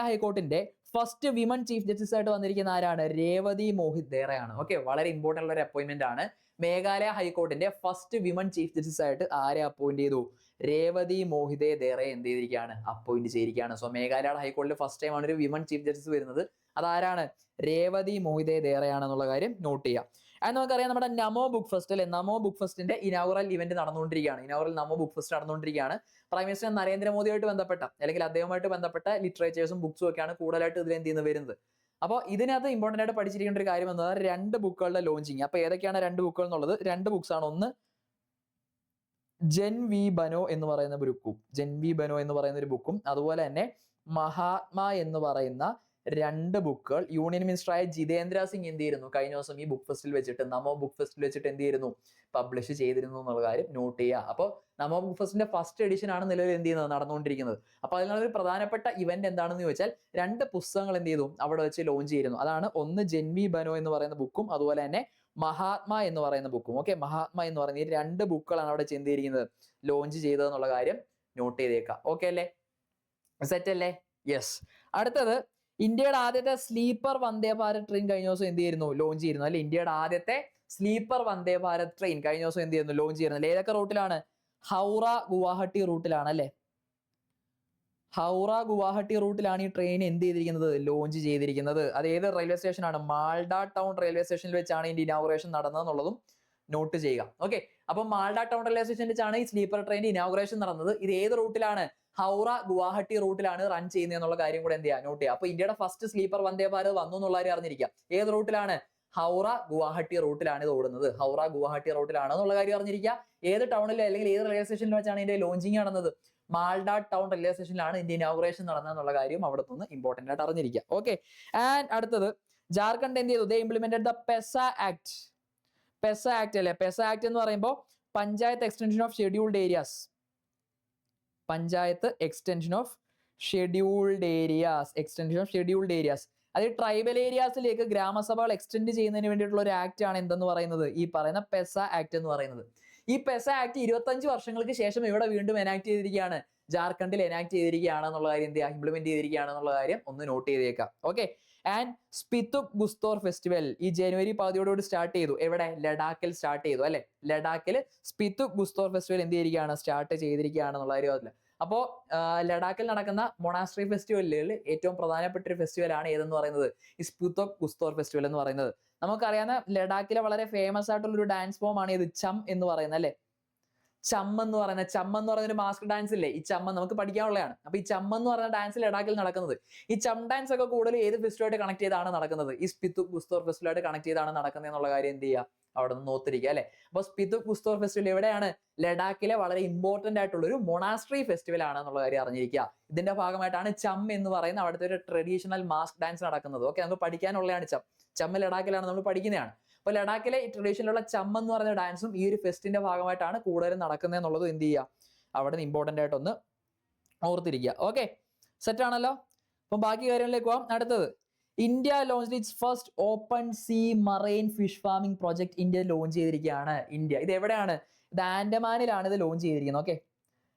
ഹൈക്കോർട്ടിന്റെ ഫസ്റ്റ് വിമൻ ചീഫ് ജസ്റ്റിസ് ആയിട്ട് വന്നിരിക്കുന്ന ആരാണ്? രേവതി മോഹിത് ദേറയാണ്. ഓക്കെ, വളരെ ഇമ്പോർട്ടന്റ് ഉള്ള ഒരു അപ്പോയിന്റ്മെന്റ് ആണ്. മേഘാലയ ഹൈക്കോർട്ടിന്റെ ഫസ്റ്റ് വിമൻ ചീഫ് ജസ്റ്റിസ് ആയിട്ട് ആരെ അപ്പോയിന്റ് ചെയ്തു? രേവതി മോഹിതേ ദേറെ എന്ത് ചെയ്തിരിക്കുകയാണ്? അപ്പോയിന്റ് ചെയ്തിരിക്കുകയാണ്. സോ മേഘാലയ ഹൈക്കോടതിയിൽ ഫസ്റ്റ് ടൈം ആണ് ഒരു വിമൻ ചീഫ് ജസ്റ്റിസ് വരുന്നത്. അതാരാണ്? രേവതി മോഹിതേ ദേറെയാണെന്നുള്ള കാര്യം നോട്ട് ചെയ്യാം. അത് നമുക്കറിയാം, നമ്മുടെ നമോ ബുക്ക് ഫെസ്റ്റ് അല്ലെ, നമോ ബുക്ക് ഫെസ്റ്റിന്റെ ഇനോഗ്രൽ ഇവന്റ് നടന്നുകൊണ്ടിരിക്കുകയാണ്. ഇനോഗ്രൽ നമോ ബുക്ക് ഫെസ്റ്റ് നടന്നുകൊണ്ടിരിക്കുകയാണ്. പ്രൈം മിനിസ്റ്റർ നരേന്ദ്രമോദിയായിട്ട് ബന്ധപ്പെട്ട അല്ലെങ്കിൽ അദ്ദേഹവുമായിട്ട് ബന്ധപ്പെട്ട ലിറ്ററേച്ചേഴ്സും ബുക്സും ഒക്കെയാണ് കൂടുതലായിട്ട് ഇതിൽ എന്ത് ചെയ്യുന്നത്? വരുന്നത്. അപ്പോൾ ഇതിനകത്ത് ഇമ്പോർട്ടന്റ് ആയിട്ട് പഠിച്ചിരിക്കേണ്ട ഒരു കാര്യം എന്നാൽ 2 ബുക്കുകളുടെ ലോഞ്ചിങ്. അപ്പൊ ഏതൊക്കെയാണ് 2 ബുക്കുകൾ എന്നുള്ളത്? 2 ബുക്സ് ആണ്. ഒന്ന് ജെൻ വി ബനോ എന്ന് പറയുന്ന ഒരു ബുക്കും അതുപോലെ തന്നെ മഹാത്മാ എന്ന് പറയുന്ന 2 ബുക്കുകൾ യൂണിയൻ മിനിസ്റ്ററായ ജിതേന്ദ്ര സിംഗ് എന്ത് ചെയ്യുന്നു? കഴിഞ്ഞ ദിവസം ഈ ബുക്ക് ഫെസ്റ്റിൽ വെച്ചിട്ട്, നമോ ബുക്ക് ഫെസ്റ്റിൽ വെച്ചിട്ട് എന്ത് ചെയ്യുന്നു? പബ്ലിഷ് ചെയ്തിരുന്നു എന്നുള്ള കാര്യം നോട്ട് ചെയ്യുക. അപ്പോൾ നമോ ബുക്ക് ഫെസ്റ്റിന്റെ ഫസ്റ്റ് എഡിഷൻ ആണ് നിലവിൽ എന്ത് ചെയ്യുന്നത്? നടന്നുകൊണ്ടിരിക്കുന്നത്. അപ്പോൾ അതിനൊരു പ്രധാനപ്പെട്ട ഇവന്റ് എന്താണെന്ന് ചോദിച്ചാൽ 2 പുസ്തകങ്ങൾ എന്ത് ചെയ്തു? അവിടെ വെച്ച് ലോഞ്ച് ചെയ്യുന്നു. അതാണ് ഒന്ന് ജെൻ വി ബനോ എന്ന് പറയുന്ന ബുക്കും അതുപോലെ തന്നെ മഹാത്മാ എന്ന് പറയുന്ന ബുക്കും. ഓക്കെ, മഹാത്മാ എന്ന് പറയുന്ന ഈ 2 ബുക്കുകളാണ് അവിടെ ചെന്നിരിക്കുന്നത് ലോഞ്ച് ചെയ്തതെന്നുള്ള കാര്യം നോട്ട് ചെയ്തേക്കാം. ഓക്കെ അല്ലേ? സെറ്റ് അല്ലേ? യെസ്. അടുത്തത് ഇന്ത്യയുടെ ആദ്യത്തെ സ്ലീപ്പർ വന്ദേ ഭാരത് ട്രെയിൻ കഴിഞ്ഞ ദിവസം എന്ത് ചെയ്യുന്നു? ലോഞ്ച് ചെയ്യുന്നു അല്ലെ. ഇന്ത്യയുടെ ആദ്യത്തെ സ്ലീപ്പർ വന്ദേ ഭാരത് ട്രെയിൻ കഴിഞ്ഞ ദിവസം എന്ത് ചെയ്യുന്നു? ലോഞ്ച് ചെയ്യുന്നു. ഏതൊക്കെ റൂട്ടിലാണ്? ഹൗറ ഗുവാഹട്ടി റൂട്ടിലാണ് അല്ലെ. ഹൗറ ഗുവാഹട്ടി റൂട്ടിലാണ് ഈ ട്രെയിൻ എന്ത് ചെയ്തിരിക്കുന്നത്? ലോഞ്ച് ചെയ്തിരിക്കുന്നത്. അത് ഏത് റെയിൽവേ സ്റ്റേഷനാണ്? മാൾഡ ടൗൺ റെയിൽവേ സ്റ്റേഷനിൽ വെച്ചാണ് ഇതിന്റെ ഇനോഗ്രേഷൻ നടന്നതെന്നുള്ളതും നോട്ട് ചെയ്യുക. ഓക്കെ, അപ്പൊ മാൾഡ ടൗൺ റെയിൽവേ സ്റ്റേഷനിൽ വെച്ചാണ് ഈ സ്ലീപ്പർ ട്രെയിനിന്റെ ഇനോഗ്രേഷൻ നടന്നത്. ഇത് ഏത് റൂട്ടിലാണ്? ഹൗറ ഗുവാഹട്ടി റൂട്ടിലാണ് റൺ ചെയ്യുന്നത് എന്നുള്ള കാര്യം കൂടെ എന്ത് ചെയ്യുക? നോട്ട് ചെയ്യുക. അപ്പൊ ഇന്ത്യയുടെ ഫസ്റ്റ് സ്ലീപ്പർ വന്ദേ ഭാരത് വന്നു എന്നുള്ള കാര്യം അറിഞ്ഞിരിക്കുക. ഏത് റൂട്ടിലാണ്? ഹൗറ ഗുവാഹട്ടി റൂട്ടിലാണ് ഇത് ഓടുന്നത്. ഹൗറ ഗുവാഹട്ടി റൂട്ടിലാണ് എന്നുള്ള കാര്യം അറിഞ്ഞിരിക്കുക. ഏത് ടൗണിൽ അല്ലെങ്കിൽ ഏത് റെയിൽവേ സ്റ്റേഷനിൽ വെച്ചാണ് ഇതിന്റെ ലോഞ്ചിങ് നടന്നത്? മാൾഡ ടൗൺ റെയിൽവേ സ്റ്റേഷനിലാണ് ഇതിന്റെ ഇനോഗ്രേഷൻ നടന്നതെന്നുള്ള കാര്യം അവിടെ നിന്ന് ഇമ്പോർട്ടന്റ് ആയിട്ട് അറിഞ്ഞിരിക്കുക. ഓക്കെ, ആൻഡ് അടുത്തത് ജാർഖണ്ഡ് എന്ത് ചെയ്തു? ദേ ഇംപ്ലിമെന്റഡ് ദ പെസ ആക്ട്. പെസ ആക്ട് അല്ലെ. പെസ ആക്ട് എന്ന് പറയുമ്പോൾ panchayat extension of scheduled areas. Panchayat extension of scheduled areas. അത് ട്രൈബൽ ഏരിയാസിലേക്ക് ഗ്രാമസഭകൾ എക്സ്റ്റെൻഡ് ചെയ്യുന്നതിന് വേണ്ടിയിട്ടുള്ള ഒരു ആക്ട് ആണ് എന്തെന്ന് പറയുന്നത്? ഈ പറയുന്ന പെസ ആക്ട് എന്ന് പറയുന്നത്. ഈ പെസ ആക്ട് 25 വർഷങ്ങൾക്ക് ശേഷം ഇവിടെ വീണ്ടും എനാക്ട് ചെയ്തിരിക്കുകയാണ്. ജാർഖണ്ഡിൽ എനാക്ട് ചെയ്തിരിക്കുകയാണ് എന്നുള്ള കാര്യം എന്ത് ചെയ്യുക? ഇംപ്ലിമെന്റ് ചെയ്തിരിക്കുകയാണ് എന്നുള്ള കാര്യം ഒന്ന് നോട്ട് ചെയ്തേക്കാം. ഓക്കെ, ആൻഡ് സ്പിതുക് ഗുസ്തോർ ഫെസ്റ്റിവൽ ഈ ജനുവരി 10 സ്റ്റാർട്ട് ചെയ്തു. എവിടെ? ലഡാക്കിൽ സ്റ്റാർട്ട് ചെയ്തു അല്ലെ. ലഡാക്കിൽ സ്പിതുക് ഗുസ്തോർ ഫെസ്റ്റിവൽ എന്ത് ചെയ്തിരിക്കുകയാണ്? സ്റ്റാർട്ട് ചെയ്തിരിക്കുകയാണ് എന്നുള്ള കാര്യം. അപ്പോൾ ലഡാക്കിൽ നടക്കുന്ന മൊണാസ്ട്രി ഫെസ്റ്റിവലുകളിൽ ഏറ്റവും പ്രധാനപ്പെട്ട ഒരു ഫെസ്റ്റിവൽ ആണ് ഏതെന്ന് പറയുന്നത്? ഈ സ്പിതുക് ഗുസ്തോർ ഫെസ്റ്റിവൽ എന്ന് പറയുന്നത്. നമുക്കറിയാവുന്ന ലഡാക്കിലെ വളരെ ഫേമസ് ആയിട്ടുള്ള ഒരു ഡാൻസ് ഫോം ആണ് ഇത് ചം എന്ന് പറയുന്നത് അല്ലെ. ചം എന്ന് പറയുന്ന ഒരു മാസ്ക് ഡാൻസ് ഇല്ലേ? ഈ ചമ്മ നമുക്ക് പഠിക്കാനുള്ളതാണ്. അപ്പൊ ഈ ചമ്മ എന്ന് പറയുന്ന ഡാൻസ് ലഡാക്കിൽ നടക്കുന്നത്. ഈ ചം ഡാൻസ് ഒക്കെ കൂടുതൽ ഏത് ഫെസ്റ്റിവലായിട്ട് കണക്ട് ചെയ്താണ് നടക്കുന്നത്? ഈ സ്പിതുക് ഗുസ്തോർ ഫെസ്റ്റിവലായിട്ട് കണക്ട് ചെയ്താണ് നടക്കുന്നത് എന്നുള്ള കാര്യം എന്ത് ചെയ്യുക? അവിടെ നിന്ന് നോത്തിരിക്കുക അല്ലെ. അപ്പൊ സ്പിതുക് ഗുസ്തോർ ഫെസ്റ്റിവൽ എവിടെയാണ്? ലഡാക്കിലെ വളരെ ഇമ്പോർട്ടന്റ് ആയിട്ടുള്ള ഒരു മൊണാസ്ട്രി ഫെസ്റ്റിവൽ ആണ് എന്നുള്ള കാര്യം അറിഞ്ഞിരിക്കുക. ഇതിന്റെ ഭാഗമായിട്ടാണ് ചം എന്ന് പറയുന്ന അവിടുത്തെ ഒരു ട്രഡീഷണൽ മാസ്ക് ഡാൻസ് നടക്കുന്നത്. ഓക്കെ, നമുക്ക് പഠിക്കാനുള്ളതാണ് ചം. ചമ്മ ലഡാക്കിലാണ് നമ്മൾ പഠിക്കുന്നതാണ്. അപ്പൊ ലഡാക്കിലെ ട്രഡീഷണലുള്ള ചം എന്ന് പറയുന്ന ഡാൻസും ഈ ഒരു ഫെസ്റ്റിന്റെ ഭാഗമായിട്ടാണ് കൂടുതലും നടക്കുന്നത് എന്നുള്ളത് എന്ത് ചെയ്യുക? അവിടെ നിന്ന് ഇമ്പോർട്ടന്റ് ആയിട്ടൊന്ന് ഓർത്തിരിക്കുക. ഓക്കെ, സെറ്റ് ആണല്ലോ. അപ്പൊ ബാക്കി കാര്യങ്ങളിലേക്ക് പോകാം. അടുത്തത് India launch its first open sea marine fish farming project. India launch ചെയ്തിരിക്കുകയാണ്. ഇന്ത്യ ഇത് എവിടെയാണ്? ഇത് ആൻഡമാനിലാണ് ഇത് ലോഞ്ച് ചെയ്തിരിക്കുന്നത്. ഓക്കെ,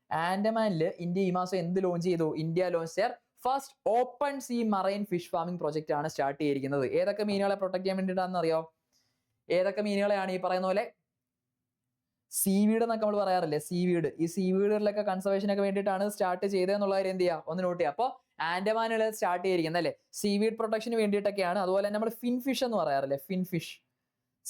ആൻഡമാനിൽ ഇന്ത്യ ഈ മാസം എന്ത് ലോഞ്ച് ചെയ്തു? India launch their first open sea marine fish farming project ആണ് സ്റ്റാർട്ട് ചെയ്തിരിക്കുന്നത്. ഏതൊക്കെ മീനുകളെ പ്രൊട്ടക്ട് ചെയ്യാൻ വേണ്ടിയിട്ടാണെന്ന് അറിയോ? ഏതൊക്കെ മീനുകളെയാണ്? ഈ പറയുന്ന പോലെ സീവീഡ് എന്നൊക്കെ നമ്മൾ പറയാറില്ലേ, സീവീഡ്. ഈ സീവീഡുകളിലൊക്കെ കൺസർവേഷനൊക്കെ വേണ്ടിയിട്ടാണ് സ്റ്റാർട്ട് ചെയ്തതെന്നുള്ള കാര്യം എന്ത് ചെയ്യുക? ഒന്ന് നോട്ട് ചെയ്യുക. അപ്പോൾ ആൻഡമാനിൽ സ്റ്റാർട്ട് ചെയ്തിരിക്കുന്നത് അല്ലെ സീവീഡ് പ്രൊട്ടക്ഷന് വേണ്ടിയിട്ടൊക്കെയാണ്. അതുപോലെ തന്നെ നമ്മൾ ഫിൻ ഫിഷ് എന്ന് പറയാറില്ലേ, ഫിൻ ഫിഷ്.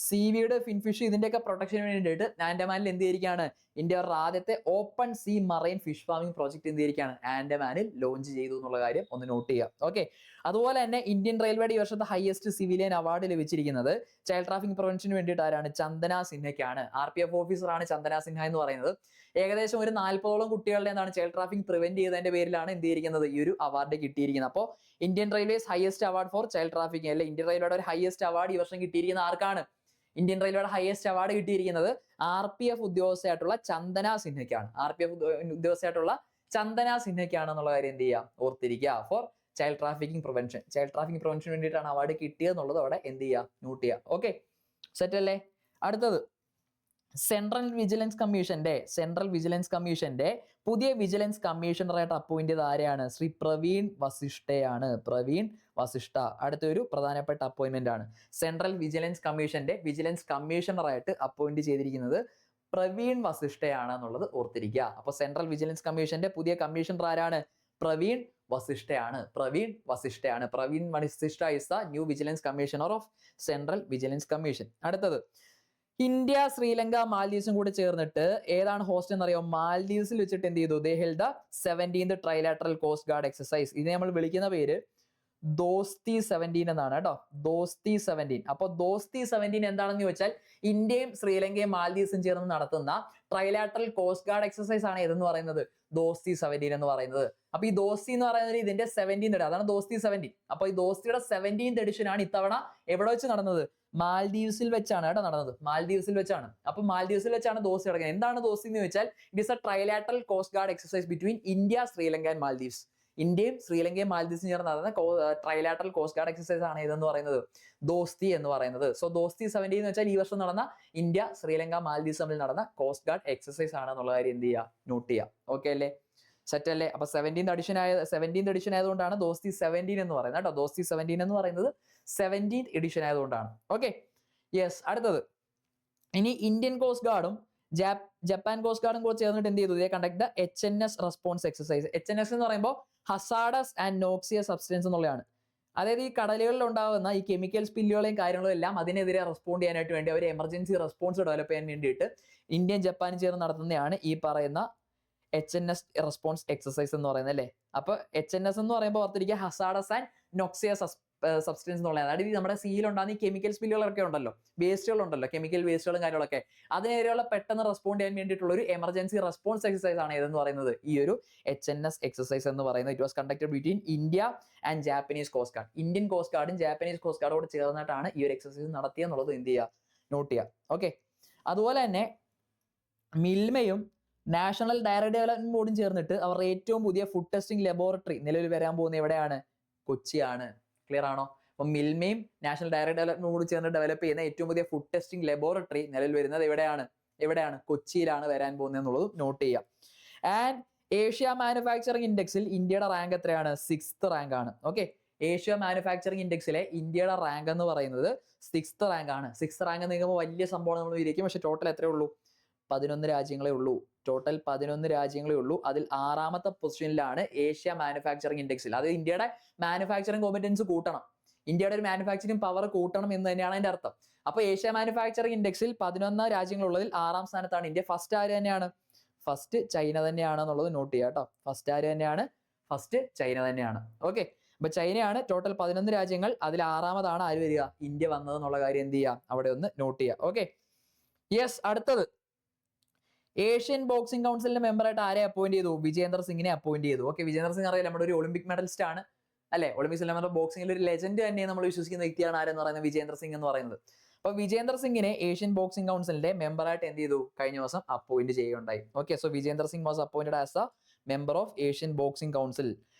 സീവീഡ്, ഫിൻഫിഷ് ഇതിന്റെയൊക്കെ പ്രൊട്ടക്ഷന് വേണ്ടിയിട്ട് ആൻഡമാനിൽ എന്ത് ചെയ്തിരിക്കുകയാണ്, ഇന്ത്യയുടെ ആദ്യത്തെ open sea marine fish farming project എന്ത് ചെയ്തിരിക്കുകയാണ്, ആൻഡമാനിൽ ലോഞ്ച് ചെയ്തു എന്നുള്ള കാര്യം ഒന്ന് നോട്ട് ചെയ്യുക. ഓക്കെ, അതുപോലെ തന്നെ ഇന്ത്യൻ റെയിൽവേയുടെ ഈ വർഷത്തെ ഹയസ്റ്റ് സിവിലിയൻ അവാർഡ് ലഭിച്ചിരിക്കുന്നത് ചൈൽഡ് ട്രാഫിക് പ്രിവെൻഷന് വേണ്ടിയിട്ട് ആരാണ്, ചന്ദന സിൻഹയ്ക്കാണ്. RPF ഓഫീസറാണ് ചന്ദന സിൻഹ എന്ന് പറയുന്നത്. ഏകദേശം ഒരു 40ഓളം കുട്ടികളുടെ എന്താണ് ചൈൽഡ് ട്രാഫിക് പ്രിവെന്റ് ചെയ്തതിന്റെ പേരിലാണ് എന്ത് ചെയ്തിരിക്കുന്നത്, ഈ ഒരു അവാർഡ് കിട്ടിയിരിക്കുന്നത്. അപ്പോൾ Indian railways highest award for child trafficking, അല്ലെ ഇന്ത്യൻ റെയിൽവേയുടെ ഒരു ഹയസ്റ്റ് അവാർഡ് ഈ വർഷം കിട്ടിയിരിക്കുന്ന ആർക്കാണ്, ഇന്ത്യൻ റെയിൽവേയുടെ ഹയസ്റ്റ് അവാർഡ് കിട്ടിയിരിക്കുന്നത് RPF ഉദ്യോഗസ്ഥയായിട്ടുള്ള ചന്ദന സിൻഹയ്ക്കാണ്. RPF ഉദ്യോഗസ്ഥയായിട്ടുള്ള ചന്ദന സിൻഹയ്ക്കാണ് എന്നുള്ള കാര്യം എന്ത് ചെയ്യുക, ഓർത്തിരിക്കുക. For child trafficking prevention, child trafficking പ്രിവെൻഷന് വേണ്ടിയിട്ടാണ് അവാർഡ് കിട്ടിയത് എന്നുള്ളത് അവിടെ എന്ത് ചെയ്യുക, നോട്ട് ചെയ്യുക. ഓക്കെ, സെറ്റ് അല്ലേ. അടുത്തത് സെൻട്രൽ വിജിലൻസ് കമ്മീഷന്റെ പുതിയ വിജിലൻസ് കമ്മീഷണറായിട്ട് അപ്പോയിന്റ് ചെയ്ത ആരെയാണ്, ശ്രീ പ്രവീൺ വസിഷ്ഠയാണ്. പ്രവീൺ വസിഷ്ഠ അടുത്തൊരു പ്രധാനപ്പെട്ട അപ്പോയിന്റ്മെന്റ് ആണ്. സെൻട്രൽ വിജിലൻസ് കമ്മീഷന്റെ വിജിലൻസ് കമ്മീഷണറായിട്ട് അപ്പോയിന്റ് ചെയ്തിരിക്കുന്നത് പ്രവീൺ വസിഷ്ഠയാണ് എന്നുള്ളത് ഓർത്തിരിക്കുക. അപ്പൊ സെൻട്രൽ വിജിലൻസ് കമ്മീഷന്റെ പുതിയ കമ്മീഷണർ ആരാണ്, പ്രവീൺ വസിഷ്ഠയാണ്. Praveen Vasishta is the new vigilance commissioner of central vigilance commission. അടുത്തത് ഇന്ത്യ, ശ്രീലങ്ക, മാൽദീവ്സും കൂടി ചേർന്നിട്ട് ഏതാണ് ഹോസ്റ്റ് എന്നറിയോ, മാൽദീവ്സിൽ വെച്ചിട്ട് എന്ത് ചെയ്തു, they held the 17th trilateral coast guard exercise. ഇതിനെ നമ്മൾ വിളിക്കുന്ന പേര് ദോസ്തി 17 എന്നാണ് കേട്ടോ, ദോസ്തി 17. അപ്പൊ ദോസ്തി 17 എന്താണെന്ന് ചോദിച്ചാൽ ഇന്ത്യയും ശ്രീലങ്കയും മാൽദീവ്സും ചേർന്ന് നടത്തുന്ന ട്രൈലാറ്ററൽ കോസ്റ്റ് ഗാർഡ് എക്സസൈസ് ആണ് ഏതെന്ന് പറയുന്നത്, ദോസ്തി 17 എന്ന് പറയുന്നത്. അപ്പൊ ഈ ദോസ്തി എന്ന് പറയുന്നത് ഇതിന്റെ 17th, അതാണ് ദോസ്തി 17. അപ്പൊ ഈ ദോസ്തിയുടെ 17th എഡിഷൻ ആണ് ഇത്തവണ എവിടെ വെച്ച് നടന്നത്, മാൽദീവ്സിൽ വെച്ചാണ് കേട്ടോ നടന്നത്, മാൽദീവ്സിൽ വെച്ചാണ്. അപ്പൊ മാൽദീവ്സിൽ വെച്ചാണ് ദോസ്തി നടക്കുന്നത്. എന്താണ് ദോസ്തി എന്ന് ചോദിച്ചാൽ it is A trilateral coast guard exercise between India, Sri Lanka and Maldives. ഇന്ത്യയും ശ്രീലങ്കയും മാൽദീവ്സും ചേർന്ന് നടന്ന ട്രൈലാറ്ററൽ കോസ്റ്റ് ഗാർഡ് എക്സസൈസ് ആണ് ഇതെന്ന് പറയുന്നത്, ദോസ്തി എന്ന് പറയുന്നത്. സോ ദോസ്തി 17 എന്ന് വെച്ചാൽ ഈ വർഷം നടന്ന ഇന്ത്യ, ശ്രീലങ്ക, മാൽദീവ്സ് തമ്മിൽ നടന്ന കോസ്റ്റ് ഗാർഡ് എക്സസൈസ് ആണ് എന്നുള്ള കാര്യം എന്ത് ചെയ്യുക, നോട്ട് ചെയ്യുക. ഓക്കെ അല്ലേ, സെറ്റ് അല്ലേ. അപ്പൊ 17th എഡിഷൻ ആയതുകൊണ്ടാണ് ദോസ്തി 17 എന്ന് പറയുന്നത് കേട്ടോ. ദോസ്തി 17 എന്ന് പറയുന്നത് 17th എഡിഷൻ ആയതുകൊണ്ടാണ്. Okay, yes. അടുത്തത് ഇനി ഇന്ത്യൻ കോസ്റ്റ് ഗാർഡും ജപ്പാൻ കോസ്റ്റ് ഗാർഡും കൂടെ ചേർന്നിട്ട് എന്ത് ചെയ്തു, they conduct the HNS response exercise. HNS എന്ന് പറയുമ്പോൾ ഹസാഡസ് ആൻഡ് നോക്സിയസ് സബ്സ്റ്റൻസ് എന്നുള്ളതാണ്. അതായത് ഈ കടലുകളിൽ ഉണ്ടാകുന്ന ഈ കെമിക്കൽ സ്പില്ലുകളെയും കാര്യങ്ങളും എല്ലാം അതിനെതിരെ റെസ്പോണ്ട് ചെയ്യാനായിട്ട് വേണ്ടി അവർ എമർജൻസി റെസ്പോൺസ് ഡെവലപ്പ് ചെയ്യാൻ വേണ്ടിയിട്ട് ഇന്ത്യയും ജപ്പാനും ചേർന്ന് നടത്തുന്നതാണ് ഈ പറയുന്ന HNS റെസ്പോൺസ് എക്സസൈസ് എന്ന് പറയുന്നത് അല്ലേ. അപ്പൊ HNS എന്ന് പറയുമ്പോൾ ഓർത്തിരിക്കുക ഹസാഡസ് ആൻഡ് നോക്സിയസ് സബ്സ്റ്റൻസ് എന്നുള്ളത്. അതായത് നമ്മുടെ സീലുണ്ടാകുന്ന ഈ കെമിക്കൽ സ്പില്ലുകളൊക്കെ ഉണ്ടല്ലോ, വേസ്റ്റുകൾ ഉണ്ടല്ലോ, കെമിക്കൽ വേസ്റ്റുകളും കാര്യങ്ങളൊക്കെ, അതിനെതിരെയുള്ള പെട്ടെന്ന് റെസ്പോണ്ട് ചെയ്യാൻ വേണ്ടിയിട്ടുള്ള ഒരു എമർജൻസി റെസ്പോൺസ് എക്സസൈസ് ആണ് ഏതെന്ന് പറയുന്നത്, ഈ ഒരു HNS എക്സസൈസ് എന്ന് പറയുന്നത്. It was conducted between India and Japanese coast guard. Indian coast ഗാർഡും ജാപ്പനീസ് കോസ്റ്റ് ഗാർഡോട് ചേർന്നിട്ടാണ് ഈ ഒരു എക്സസൈസ് നടത്തിയെന്നുള്ളത് എന്ത് ചെയ്യുക, നോട്ട് ചെയ്യുക. ഓക്കെ, അതുപോലെ തന്നെ മിൽമയും നാഷണൽ ഡയറി ഡെവലപ്മെന്റ് ബോർഡും ചേർന്നിട്ട് അവരുടെ ഏറ്റവും പുതിയ ഫുഡ് ടെസ്റ്റിംഗ് ലബോറട്ടറി നിലവിൽ വരാൻ പോകുന്നത് എവിടെയാണ്, കൊച്ചിയാണ്. ക്ലിയർ ആണോ? അപ്പൊ മിൽമയും നാഷണൽ ഡയറി ഡെവലപ്മെന്റ് ബോർഡും ചേർന്ന് ഡെവലപ്പ് ചെയ്യുന്ന ഏറ്റവും പുതിയ ഫുഡ് ടെസ്റ്റിംഗ് ലബോറട്ടറി നിലവിൽ വരുന്നത് എവിടെയാണ്, കൊച്ചിയിലാണ് വരാൻ പോകുന്നത് എന്നുള്ളത് നോട്ട് ചെയ്യാം. ആൻഡ് ഏഷ്യ മാനുഫാക്ചറിംഗ് ഇൻഡെക്സിൽ ഇന്ത്യയുടെ റാങ്ക് എത്രയാണ്, 6th റാങ്ക് ആണ്. ഓക്കെ, ഏഷ്യ മാനുഫാക്ചറിംഗ് ഇൻഡെക്സിലെ ഇന്ത്യയുടെ റാങ്ക് എന്ന് പറയുന്നത് 6th റാങ്ക് ആണ്. 6th റാങ്ക് നിൽക്കുമ്പോൾ വലിയ സംഭവം നമ്മൾ വിചാരിക്കും, പക്ഷെ ടോട്ടൽ എത്രയേ ഉള്ളൂ, 11 രാജ്യങ്ങളേ ഉള്ളൂ. ടോട്ടൽ 11 രാജ്യങ്ങളേ ഉള്ളൂ. അതിൽ 6ാമത്തെ പൊസിഷനിലാണ് ഏഷ്യ മാനുഫാക്ചറിംഗ് ഇൻഡെക്സിൽ. അത് ഇന്ത്യയുടെ മാനുഫാക്ചറിംഗ് കോമ്പറ്റൻസ് കൂട്ടണം, ഇന്ത്യയുടെ ഒരു മാനുഫാക്ചറിംഗ് പവർ കൂട്ടണം എന്ന് തന്നെയാണ് അതിന്റെ അർത്ഥം. അപ്പൊ ഏഷ്യ മാനുഫാക്ചറിംഗ് ഇൻഡെക്സിൽ 11 രാജ്യങ്ങളുള്ളതിൽ 6ാം സ്ഥാനത്താണ് ഇന്ത്യ. ഫസ്റ്റ് ആര് തന്നെയാണ്, ഫസ്റ്റ് ചൈന തന്നെയാണ് എന്നുള്ളത് നോട്ട് ചെയ്യുക കേട്ടോ. ഫസ്റ്റ് ആര് തന്നെയാണ്, ഫസ്റ്റ് ചൈന തന്നെയാണ്. ഓക്കെ, അപ്പൊ ചൈനയാണ്. ടോട്ടൽ 11 രാജ്യങ്ങൾ, അതിൽ 6ാമതാണ് ആര് വരിക, ഇന്ത്യ വന്നത് എന്നുള്ള കാര്യം എന്ത് ചെയ്യുക, അവിടെ ഒന്ന് നോട്ട് ചെയ്യുക. Okay, yes. അടുത്തത് ഏഷ്യൻ ബോക്സിംഗ് കൗൺസിലിന്റെ മെമ്പറായിട്ട് ആരെ അപ്പോയിന്റ് ചെയ്തു, വിജേന്ദർ സിംഗിനെ അപ്പോയിന്റ് ചെയ്തു. ഓക്കെ, വിജേന്ദർ സിംഗ് അറിയാം, നമ്മുടെ ഒരു ഒളിമ്പിക് മെഡലിസ്റ്റ് ആണ് അല്ലെ. ഒളിമ്പിക്സിൽ നമ്മുടെ ബോക്സിംഗിൽ ഒരു ലെജൻഡ് തന്നെ നമ്മൾ വിശ്വസിക്കുന്ന വ്യക്തിയാണ് ആരെന്ന് പറയുന്നത്, വിജേന്ദർ സിംഗ് എന്ന് പറയുന്നത്. അപ്പൊ വിജേന്ദർ സിംഗിനെ ഏഷ്യൻ ബോക്സിംഗ് കൗൺസിലിന്റെ മെമ്പറായിട്ട് എന്ത് ചെയ്തു, കഴിഞ്ഞ ദിവസം അപ്പോയിന്റ് ചെയ്യുകയുണ്ടായി. Okay, so Vijender Singh was appointed as A member of Asian boxing council.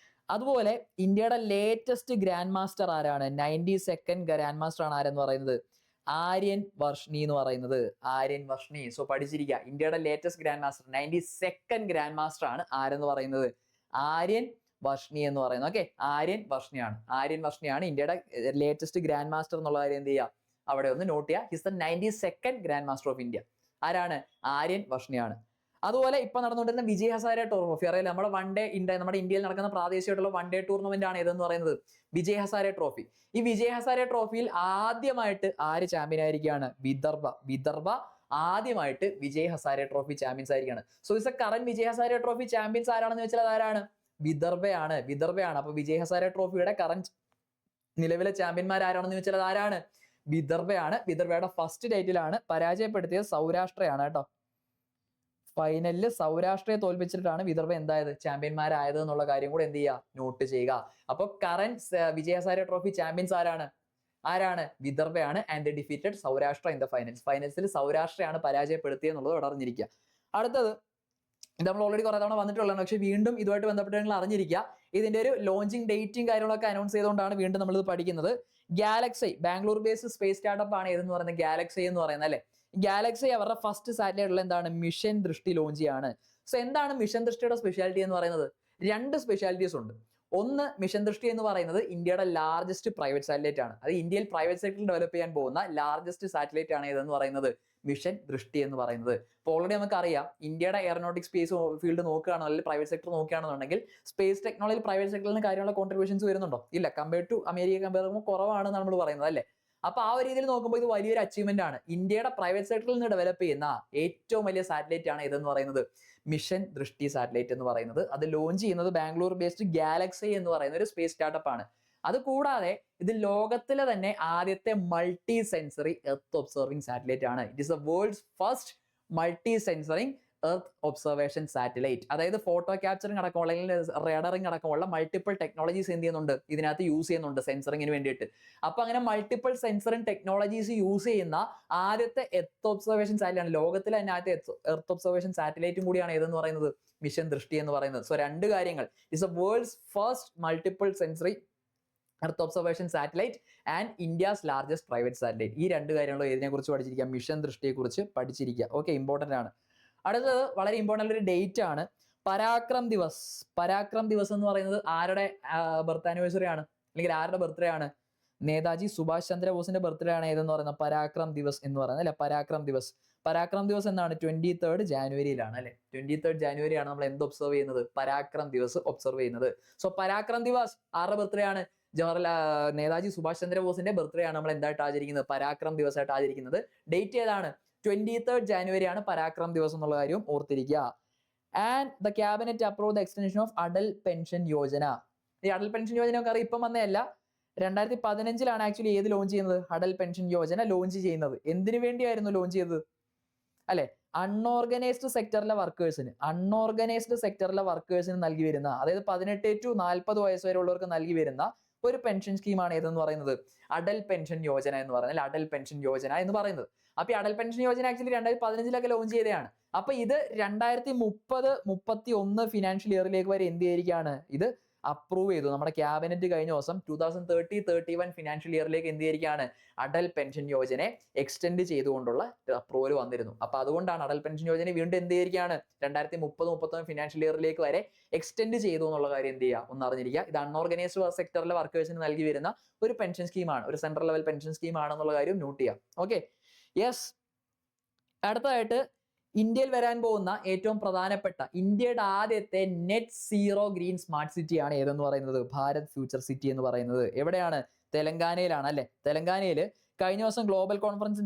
അതുപോലെ ഇന്ത്യയുടെ ലേറ്റസ്റ്റ് ഗ്രാൻഡ് മാസ്റ്റർ ആരാണ്, 92nd ഗ്രാൻഡ് മാസ്റ്റർ ആണ് ആരെന്ന് പറയുന്നത്, ആര്യൻ വർഷ്ണി എന്ന് പറയുന്നത്. ആര്യൻ വർഷ്ണി. സോ പഠിച്ചിരിക്കുക, ഇന്ത്യയുടെ latest grand master 92nd grand master ആണ് ആരെന്ന് പറയുന്നത്, ആര്യൻ വർഷ്ണി എന്ന് പറയുന്നത്. ഓക്കെ, ആര്യൻ വർഷ്ണിയാണ് ഇന്ത്യയുടെ ലേറ്റസ്റ്റ് ഗ്രാൻഡ് മാസ്റ്റർ എന്നുള്ള കാര്യം എന്ത് ചെയ്യുക, അവിടെ ഒന്ന് നോട്ട് ചെയ്യുക. His the 92nd grand master of India. ആരാണ്, ആര്യൻ വർഷ്ണിയാണ്. അതുപോലെ ഇപ്പൊ നടന്നുകൊണ്ടിരുന്ന വിജയ് ഹസാരെ ട്രോഫി അറിയില്ല, നമ്മുടെ ഇന്ത്യയിൽ നടക്കുന്ന പ്രാദേശികമായിട്ടുള്ള വൺ ഡേ ടൂർണമെന്റ് ആണ് ഇതെന്ന് പറയുന്നത്, വിജയ് ഹസാരെ ട്രോഫി. ഈ വിജയ് ഹസാരെ ട്രോഫിയിൽ ആദ്യമായിട്ട് ആര് ചാമ്പ്യൻ ആയിരിക്കുകയാണ്? വിദർഭ ആദ്യമായിട്ട് വിജയ് ഹസാരെ ട്രോഫി ചാമ്പ്യൻസ് ആയിരിക്കുകയാണ്. So is A current Vijay Hazare trophy champions ആരാണെന്ന് വെച്ചാൽ ആരാണ്? വിദർഭയാണ്. അപ്പൊ വിജയ് ഹസാരെ ട്രോഫിയുടെ കറന്റ് നിലവിലെ ചാമ്പ്യന്മാർ ആരാണെന്ന് വെച്ചാൽ അത് ആരാണ്? വിദർഭയാണ്. വിദർഭയുടെ ഫസ്റ്റ് ഡേറ്റിലാണ് പരാജയപ്പെടുത്തിയത് സൗരാഷ്ട്രയാണ് കേട്ടോ. ഫൈനലിൽ സൗരാഷ്ട്രയെ തോൽപ്പിച്ചിട്ടാണ് വിദർഭ എന്തായത്? ചാമ്പ്യന്മാരായത് എന്നുള്ള കാര്യം കൂടെ എന്ത് ചെയ്യുക? നോട്ട് ചെയ്യുക. അപ്പൊ current Vijay Hazare trophy champions ആരാണ്? വിദർഭയാണ്. And they defeated Saurashtra in the ഫൈനൽസിൽ സൗരാഷ്ട്രയാണ് പരാജയപ്പെടുത്തിയത് എന്നുള്ളത് ഇവിടെ അറിഞ്ഞിരിക്കുക. അടുത്തത് ഇത് നമ്മൾ ഓൾറെഡി കുറെ തവണ വന്നിട്ടുള്ളതാണ്, പക്ഷെ വീണ്ടും ഇതുമായിട്ട് ബന്ധപ്പെട്ട് നിങ്ങൾ അറിഞ്ഞിരിക്കുക. ഇതിന്റെ ഒരു ലോഞ്ചിങ് ഡേറ്റും കാര്യങ്ങളൊക്കെ അനൗൺസ് ചെയ്തുകൊണ്ടാണ് വീണ്ടും നമ്മൾ ഇത് പഠിക്കുന്നത്. Galaxy Bangalore based space startup ആണ് ഏതെന്ന് പറയുന്നത്? ഗാലക്സി എന്ന് പറയുന്നത് അല്ലെ. ഗാലക്സി അവരുടെ ഫസ്റ്റ് സാറ്റലൈറ്റ് ഉള്ള എന്താണ്? മിഷൻ ദൃഷ്ടി ലോഞ്ച് ചെയ്യാണ്. സോ എന്താണ് മിഷൻ ദൃഷ്ടിയുടെ സ്പെഷ്യാലിറ്റി എന്ന് പറയുന്നത്? രണ്ട് സ്പെഷ്യാലിറ്റീസ് ഉണ്ട്. ഒന്ന്, മിഷൻ ദൃഷ്ടി എന്ന് പറയുന്നത് ഇന്ത്യയുടെ ലാർജസ്റ്റ് പ്രൈവറ്റ് സാറ്റലൈറ്റ് ആണ്. അത് ഇന്ത്യയിൽ പ്രൈവറ്റ് സെക്ടറിൽ ഡെവലപ്പ് ചെയ്യാൻ പോകുന്ന ലാർജസ്റ്റ് സാറ്റലൈറ്റ് ആണ് ഏതെന്ന് പറയുന്നത്? മിഷൻ ദൃഷ്ടി എന്ന് പറയുന്നത്. ഇപ്പോൾ ഓൾറെഡി നമുക്കറിയാം ഇന്ത്യയുടെ എയറോനോട്ടിക് സ്പേസ് ഫീൽഡ് നോക്കുകയാണോ അല്ലെങ്കിൽ പ്രൈവറ്റ് സെക്ടർ നോക്കുകയാണെന്നുണ്ടെങ്കിൽ സ്പേസ് ടെക്നോളജി പ്രൈവറ്റ് സെക്ടറിന് കാര്യമുള്ള കോൺട്രിബ്യൂഷൻസ് വരുന്നുണ്ടോ? ഇല്ല. കമ്പയർഡ് ടു അമേരിക്ക കമ്പയർ ചെയ്യുമ്പോൾ കുറവാണെന്ന് നമ്മൾ പറയുന്നത് അല്ലേ. അപ്പൊ ആ ഒരു രീതിയിൽ നോക്കുമ്പോൾ ഇത് വലിയൊരു അച്ചീവ്മെന്റ് ആണ്. ഇന്ത്യയുടെ പ്രൈവറ്റ് സെക്ടറിൽ നിന്ന് ഡെവലപ്പ് ചെയ്യുന്ന ഏറ്റവും വലിയ സാറ്റലൈറ്റ് ആണ് ഇതെന്ന് പറയുന്നത് മിഷൻ ദൃഷ്ടി സാറ്റലൈറ്റ് എന്ന് പറയുന്നത്. അത് ലോഞ്ച് ചെയ്യുന്നത് ബാംഗ്ലൂർ ബേസ്ഡ് ഗാലക്സി എന്ന് പറയുന്ന ഒരു സ്പേസ് സ്റ്റാർട്ടപ്പ് ആണ്. അത് കൂടാതെ ഇത് ലോകത്തിലെ തന്നെ ആദ്യത്തെ multi sensory earth observing satellite ആണ്. It is the world's first multi sensoring earth observation satellite. അതായത് ഫോട്ടോ ക്യാപ്ചറിങ് അടക്കമുള്ള അല്ലെങ്കിൽ റഡറിങ് അടക്കമുള്ള മൾട്ടിപ്പിൾ ടെക്നോളജീസ് എന്ത് ചെയ്യുന്നുണ്ട്? ഇതിനകത്ത് യൂസ് ചെയ്യുന്നുണ്ട് സെൻസറിങ്ങിന് വേണ്ടിയിട്ട്. അപ്പൊ അങ്ങനെ മൾട്ടിപ്പിൾ സെൻസറിങ് ടെക്നോളജീസ് യൂസ് ചെയ്യുന്ന ആദ്യത്തെ എർത്ത് ഒബ്സർവേഷൻ സാറ്റലൈറ്റ് ആണ്. ലോകത്തിലെ തന്നെ ആദ്യത്തെ എർത്ത് ഒബ്സർവേഷൻ സാറ്റലൈറ്റും കൂടിയാണ് ഏതെന്ന് പറയുന്നത്? മിഷൻ ദൃഷ്ടി എന്ന് പറയുന്നത്. സോ രണ്ട് കാര്യങ്ങൾ, it's A world's first multiple sensory earth observation satellite and India's largest private satellite. ഈ രണ്ട് കാര്യങ്ങളും ഇതിനെ കുറിച്ച് പഠിച്ചിരിക്കുക, മിഷൻ ദൃഷ്ടിയെ കുറിച്ച് പഠിച്ചിരിക്കുക. ഓക്കെ, ഇമ്പോർട്ടന്റ് ആണ്. അടുത്തത് വളരെ ഇമ്പോർട്ടൻ്റ് ഒരു ഡേറ്റ് ആണ്, പരാക്രം ദിവസ്. പരാക്രം ദിവസ് എന്ന് പറയുന്നത് ആരുടെ ബർത്ത് ആനിവേഴ്സറി ആണ് അല്ലെങ്കിൽ ആരുടെ ബർത്ത്ഡേ ആണ്? നേതാജി സുഭാഷ് ചന്ദ്രബോസിന്റെ ബർത്ത്ഡേ ആണ് ഏതെന്ന് പറയുന്നത്? പരാക്രം ദിവസ് എന്ന് പറയുന്നത് അല്ലെ. പരാക്രം ദിവസ് എന്നാണ് 23rd ജാനുവരിയിലാണ് അല്ലെ. 23rd ജാനുവരിയാണ് നമ്മൾ എന്ത് ഒബ്സർവ് ചെയ്യുന്നത്? പരാക്രം ദിവസ് ഒബ്സർവ് ചെയ്യുന്നത്. സോ പരാക്രം ദിവസ് ആരുടെ ബർത്ത്ഡേ ആണ്? നേതാജി സുഭാഷ് ചന്ദ്രബോസിന്റെ ബർത്ത്ഡേ ആണ് നമ്മൾ എന്തായിട്ട് ആചരിക്കുന്നത്? പരാക്രം ദിവസ് ആയിട്ട് ആചരിക്കുന്നത്. ഡേറ്റ് ഏതാണ്? 23rd ജാനുവരിയാണ് പരാക്രം ദിവസം എന്നുള്ള കാര്യം ഓർത്തിരിക്കുക. And the cabinet approve the extension of Atal pension Yojana. ഈ അടൽ പെൻഷൻ യോജന ഒക്കെ അറിയാം, ഇപ്പം വന്നതല്ല. 2015 ആക്ച്വലി ഏത് ലോഞ്ച് ചെയ്യുന്നത്? അടൽ പെൻഷൻ യോജന ലോഞ്ച് ചെയ്യുന്നത്. എന്തിനു വേണ്ടിയായിരുന്നു ലോഞ്ച് ചെയ്തത് അല്ലെ? അൺഓർഗനൈസ്ഡ് സെക്ടറിലെ വർക്കേഴ്സിന് നൽകി വരുന്ന, അതായത് 18 to 40 വയസ്സ് വരെ ഉള്ളവർക്ക് നൽകി വരുന്ന ഒരു പെൻഷൻ സ്കീമാണ് ഏതെന്ന് പറയുന്നത്? അടൽ പെൻഷൻ യോജന എന്ന് പറയുന്നത്. അടൽ പെൻഷൻ യോജന എന്ന് പറയുന്നത്. അപ്പൊ ഈ Atal pension Yojana actually 2015 launch ചെയ്തതാണ്. അപ്പൊ ഇത് 2030-31 ഫിനാൻഷ്യൽ ഇയറിലേക്ക് വരെ എന്ത് ചെയ്തിരിക്കുകയാണ്? ഇത് അപ്രൂവ് ചെയ്തു. നമ്മുടെ ക്യാബിനറ്റ് കഴിഞ്ഞ ദിവസം 2030-31 ഫിനാൻഷ്യൽ ഇയറിലേക്ക് എന്ത് ചെയ്തിരിക്കുകയാണ്? അടൽ പെൻഷൻ യോജനയെ എക്സ്റ്റെൻഡ് ചെയ്തുകൊണ്ടുള്ള അപ്രൂവൽ വന്നിരുന്നു. അപ്പൊ അതുകൊണ്ടാണ് അടൽ പെൻഷൻ യോജന വീണ്ടും എന്ത് ചെയ്തിരിക്കുകയാണ്? 2030-31 ഫിനാൻഷ്യൽ ഇയറിലേക്ക് വരെ എക്സ്റ്റെൻഡ് ചെയ്തു എന്നുള്ള കാര്യം എന്ത് ചെയ്യുക? ഒന്ന് അറിഞ്ഞിരിക്കുക. ഇത് അൺഓർഗനൈസ്ഡ് സെക്ടറിലെ വർക്കേഴ്സിന് നൽകി വരുന്ന ഒരു പെൻഷൻ സ്കീമാണ്, ഒരു സെൻട്രൽ ലെവൽ പെൻഷൻ സ്കീം ആണെന്നുള്ള കാര്യം നോട്ട് ചെയ്യാം. Okay, yes. അടുത്തതായിട്ട് ഇന്ത്യയിൽ വരാൻ പോകുന്ന ഏറ്റവും പ്രധാനപ്പെട്ട ഇന്ത്യയുടെ ആദ്യത്തെ net zero green smart city ആണ് ഏതെന്ന് പറയുന്നത്? ഭാരത് ഫ്യൂച്ചർ സിറ്റി എന്ന് പറയുന്നത്. എവിടെയാണ്? തെലങ്കാനയിലാണ് അല്ലെ. തെലങ്കാനയിൽ കഴിഞ്ഞ ദിവസം ഗ്ലോബൽ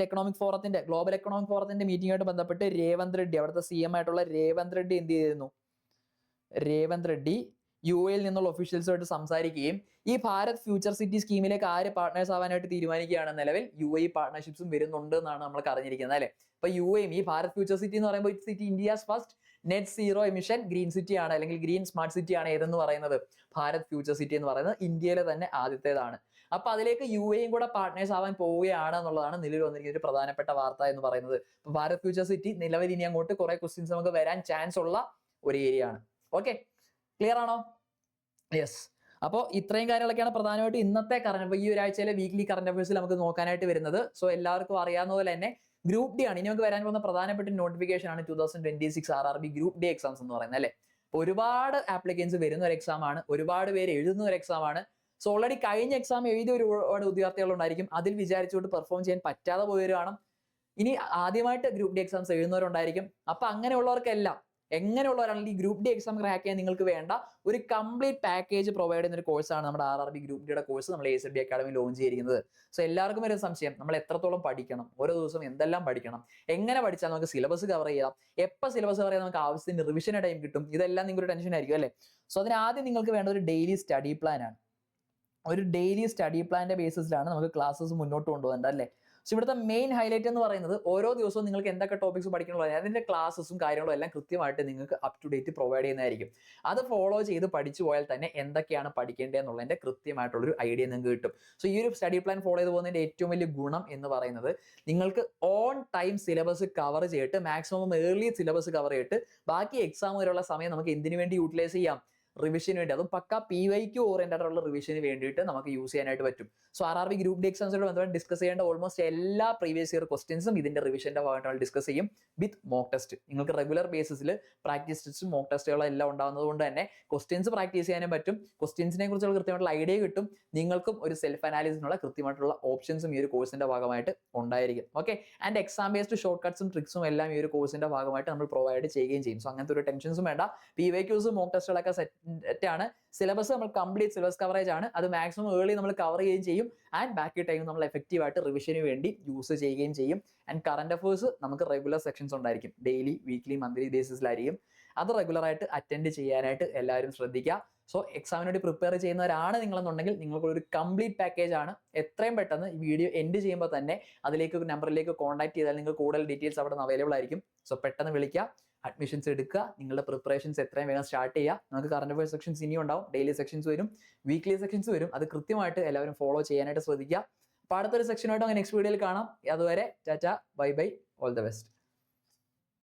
എക്കണോമിക് ഫോറത്തിന്റെ മീറ്റിംഗ് ആയിട്ട് ബന്ധപ്പെട്ട് രേവന്ത് റെഡ്ഡി, അവിടുത്തെ CM ആയിട്ടുള്ള രേവന്ത് റെഡ്ഡി എന്ത് ചെയ്തിരുന്നു? രേവന്ത് റെഡ്ഡി UAE നിന്നുള്ള ഒഫീഷ്യൽസുമായിട്ട് സംസാരിക്കുകയും ഈ ഭാരത് ഫ്യൂച്ചർ സിറ്റി സ്കീമിലേക്ക് ആര് പാർട്ട്നേഴ്സ് ആവാനായിട്ട് തീരുമാനിക്കുകയാണ്? നിലവിൽ UAE പാർട്ട്ണർഷിപ്സും വരുന്നുണ്ട് എന്നാണ് നമ്മൾക്ക് അറിഞ്ഞിരിക്കുന്നത് അല്ലെ. അപ്പൊ UAE ഈ ഭാരത് ഫ്യൂച്ചർ സിറ്റി എന്ന് പറയുമ്പോൾ city India's first net zero emission green city ആണ്, അല്ലെങ്കിൽ ഗ്രീൻ സ്മാർട്ട് സിറ്റി ആണ് ഏതെന്ന് പറയുന്നത്? ഭാരത് ഫ്യൂച്ചർ സിറ്റി എന്ന് പറയുന്നത് ഇന്ത്യയിലെ തന്നെ ആദ്യത്തേതാണ്. അപ്പൊ അതിലേക്ക് UAE കൂടെ പാർട്ട്നേഴ്സ് ആവാൻ പോവുകയാണ് എന്നുള്ളതാണ് നിലവിൽ വന്നിരിക്കുന്ന ഒരു പ്രധാനപ്പെട്ട വാർത്ത എന്ന് പറയുന്നത്. അപ്പൊ ഭാരത് ഫ്യൂച്ചർ സിറ്റി നിലവിൽ ഇനി അങ്ങോട്ട് കുറെ ക്വസ്റ്റ്യൻസ് നമുക്ക് വരാൻ ചാൻസ് ഉള്ള ഒരു ഏരിയ ആണ്. ഓക്കെ, ക്ലിയർ ആണോ? യെസ്. അപ്പോൾ ഇത്രയും കാര്യങ്ങളൊക്കെയാണ് പ്രധാനമായിട്ട് ഇന്നത്തെ ഈ ഒരാഴ്ചയിലെ വീക്ക്ലി കറന്റ് അഫയേഴ്സിൽ നമുക്ക് നോക്കാനായിട്ട് വരുന്നത്. സോ എല്ലാവർക്കും അറിയാവുന്ന പോലെ തന്നെ ഗ്രൂപ്പ് ഡി ആണ് ഇനി നമുക്ക് വരാൻ പോകുന്ന പ്രധാനപ്പെട്ട നോട്ടിഫിക്കേഷൻ ആണ് 2026 RRB ഗ്രൂപ്പ് ഡി എക്സാംസ് എന്ന് പറയുന്നത് അല്ലെ. ഒരുപാട് ആപ്ലിക്കൻസ് വരുന്ന ഒരു എക്സാം ആണ്, ഒരുപാട് പേര് എഴുതുന്ന ഒരു എക്സാം ആണ്. സോ ഓൾറെഡി കഴിഞ്ഞ എക്സാം എഴുതിയ ഒരുപാട് വിദ്യാർത്ഥികൾ ഉണ്ടായിരിക്കും. അതിൽ വിചാരിച്ചുകൊണ്ട് പെർഫോം ചെയ്യാൻ പറ്റാതെ പോയവർ കാണും, ഇനി ആദ്യമായിട്ട് ഗ്രൂപ്പ് ഡി എക്സാംസ് എഴുതുന്നവരുണ്ടായിരിക്കും. അപ്പൊ അങ്ങനെയുള്ളവർക്കെല്ലാം എങ്ങനെയുള്ളവരാണെങ്കിൽ ഈ ഗ്രൂപ്പ് ഡി എക്സാം ക്രാക്ക് ചെയ്യാൻ നിങ്ങൾക്ക് വേണ്ട ഒരു കംപ്ലീറ്റ് പാക്കേജ് പ്രൊവൈഡ് ചെയ്യുന്ന ഒരു കോഴ്സാണ് നമ്മുടെ RRB ഗ്രൂപ്പ് ഡിയുടെ കോഴ്സ് നമ്മൾ AZB അക്കാഡമി ലോഞ്ച് ചെയ്തിരിക്കുന്നത്. സോ എല്ലാവർക്കും ഒരു സംശയം, നമ്മൾ എത്രത്തോളം പഠിക്കണം, ഓരോ ദിവസവും എന്തെല്ലാം പഠിക്കണം, എങ്ങനെ പഠിച്ചാൽ നമുക്ക് സിലബസ് കവർ ചെയ്യാം, എപ്പോൾ സിലബസ് കവർ ചെയ്യാൻ നമുക്ക് ആവശ്യത്തിന് റിവിഷൻ ടൈം കിട്ടും, ഇതെല്ലാം നിങ്ങളുടെ ടെൻഷൻ ആയിരിക്കും അല്ലേ. സോ അതിന് ആദ്യം നിങ്ങൾക്ക് വേണ്ട ഒരു ഡെയിലി സ്റ്റഡി പ്ലാൻ ആണ്. ഒരു ഡെയിലി സ്റ്റഡി പ്ലാന്റെ ബേസിസിലാണ് നമുക്ക് ക്ലാസ്സസ് മുന്നോട്ട് കൊണ്ടുപോകേണ്ടത് അല്ലേ. സോ ഇവിടുത്തെ മെയിൻ ഹൈലൈറ്റ് എന്ന് പറയുന്നത് ഓരോ ദിവസവും നിങ്ങൾക്ക് എന്തൊക്കെ ടോപ്പിക്സ് പഠിക്കണമല്ലോ അതിന്റെ ക്ലാസ്സസും കാര്യങ്ങളും എല്ലാം കൃത്യമായിട്ട് നിങ്ങൾക്ക് അപ് ടു ഡേറ്റ് പ്രൊവൈഡ് ചെയ്യുന്നതായിരിക്കും. അത് ഫോളോ ചെയ്ത് പഠിച്ചു പോയാൽ തന്നെ എന്തൊക്കെയാണ് പഠിക്കേണ്ടത് എന്നുള്ളതിന്റെ കൃത്യമായിട്ടുള്ളൊരു ഐഡിയ നിങ്ങൾക്ക് കിട്ടും. സോ ഈ ഒരു സ്റ്റഡി പ്ലാൻ ഫോളോ ചെയ്ത് പോകുന്നതിന്റെ ഏറ്റവും വലിയ ഗുണം എന്ന് പറയുന്നത് നിങ്ങൾക്ക് ഓൺ ടൈം സിലബസ് കവർ ചെയ്തിട്ട് മാക്സിമം ഏർലി സിലബസ് കവർ ചെയ്തിട്ട് ബാക്കി എക്സാം വരെയുള്ള സമയം നമുക്ക് എന്തിനു വേണ്ടി യൂട്ടിലൈസ് ചെയ്യാം, റിവിഷന് വേണ്ടി, അതും പക്ക PYQ ഓറിയന്റഡ് ഉള്ള റിവിഷന് വേണ്ടിയിട്ട് നമുക്ക് യൂസ് ചെയ്യാനായിട്ട് പറ്റും. സോ RRB ഗ്രൂപ്പ് ഡി എക്സാംസുമായി ബന്ധപ്പെട്ട് ഡിസ്കസ് ചെയ്യേണ്ട ഓൾമോസ്റ്റ് എല്ലാ പ്രീവിയസ് ഇയർ ക്വസ്റ്റ്യൻസും ഇതിന്റെ റിവിഷന്റെ ഭാഗമായിട്ട് ഡിസ്കസ് ചെയ്യും വിത്ത് മോക്ക് ടെസ്റ്റ്. നിങ്ങൾക്ക് റെഗുലർ ബേസിസിൽ പ്രാക്ടീസ് ടെസ്റ്റും മോക്ക് ടെസ്റ്റുകളും എല്ലാം ഉണ്ടാകുന്നത് കൊണ്ട് തന്നെ ക്വസ്റ്റ്യൻസ് പ്രാക്ടീസ് ചെയ്യാനും പറ്റും, ക്വസ്റ്റ്യൻസിനെ കുറിച്ചുള്ള കൃത്യമായിട്ടുള്ള ഐഡിയ കിട്ടും, നിങ്ങൾക്കും ഒരു സെൽഫ് അനാലിസിനുള്ള കൃത്യമായിട്ടുള്ള ഓപ്ഷൻസും ഈ ഒരു കോഴ്സിന്റെ ഭാഗമായിട്ട് ഉണ്ടായിരിക്കും. Okay, and exam based short കട്ട്സും ട്രിക്സും എല്ലാം ഈ ഒരു കോഴ്സിന്റെ ഭാഗമായിട്ട് നമ്മൾ പ്രൊവൈഡ് ചെയ്യുകയും ചെയ്യും. സോ അങ്ങനത്തെ ഒരു ടെൻഷൻസും വേണ്ട. PYQസും മോക്ക് ടെസ്റ്റുകളൊക്കെ സെറ്റാണ്. സിലബസ് നമ്മൾ കംപ്ലീറ്റ് സിലബസ് കവറേജ് ആണ്, അത് മാക്സിമം ഏർലി നമ്മൾ കവർ ചെയ്യുകയും ചെയ്യും. ആൻഡ് ബാക്കി ടൈം നമ്മൾ എഫക്റ്റീവ് ആയിട്ട് റിവിഷന് വേണ്ടി യൂസ് ചെയ്യുകയും ചെയ്യും. ആൻഡ് കറന്റ് അഫേഴ്സ് നമുക്ക് റെഗുലർ സെക്ഷൻസ് ഉണ്ടായിരിക്കും, ഡെയിലി, വീക്ക്ലി, മന്ത്ലി ബേസിസിലായിരിക്കും. അത് റെഗുലർ ആയിട്ട് അറ്റൻഡ് ചെയ്യാനായിട്ട് എല്ലാവരും ശ്രദ്ധിക്കുക. സോ എക്സാമിന് വേണ്ടി പ്രിപ്പയർ ചെയ്യുന്നവരാണ് നിങ്ങളെന്നുണ്ടെങ്കിൽ നിങ്ങൾക്കൊരു കംപ്ലീറ്റ് പാക്കേജ് ആണ്. എത്രയും പെട്ടെന്ന് ഈ വീഡിയോ എൻഡ് ചെയ്യുമ്പോൾ തന്നെ അതിലേക്ക് ഒരു നമ്പറിലേക്ക് കോൺടാക്ട് ചെയ്താൽ നിങ്ങൾക്ക് കൂടുതൽ ഡീറ്റെയിൽസ് അവിടെ നിന്ന് അവൈലബിൾ ആയിരിക്കും. സോ പെട്ടെന്ന് വിളിക്കുക, അഡ്മിഷൻസ് എടുക്കുക, നിങ്ങളുടെ പ്രിപ്പറേഷൻസ് എത്രയും വേഗം സ്റ്റാർട്ട് ചെയ്യുക. നമുക്ക് കറന്റ് അഫയേഴ്സ് സെക്ഷൻസ് ഇനിയും ഉണ്ടാവും, ഡെയിലി സെക്ഷൻസ് വരും, വീക്ക്ലി സെക്ഷൻസ് വരും. അത് കൃത്യമായിട്ട് എല്ലാവരും ഫോളോ ചെയ്യാനായിട്ട് ശ്രദ്ധിക്കുക. അപ്പോൾ അടുത്തൊരു സെക്ഷനായിട്ട് നെക്സ്റ്റ് വീഡിയോയിൽ കാണാം. അതുവരെ Tata, bye bye, all the best.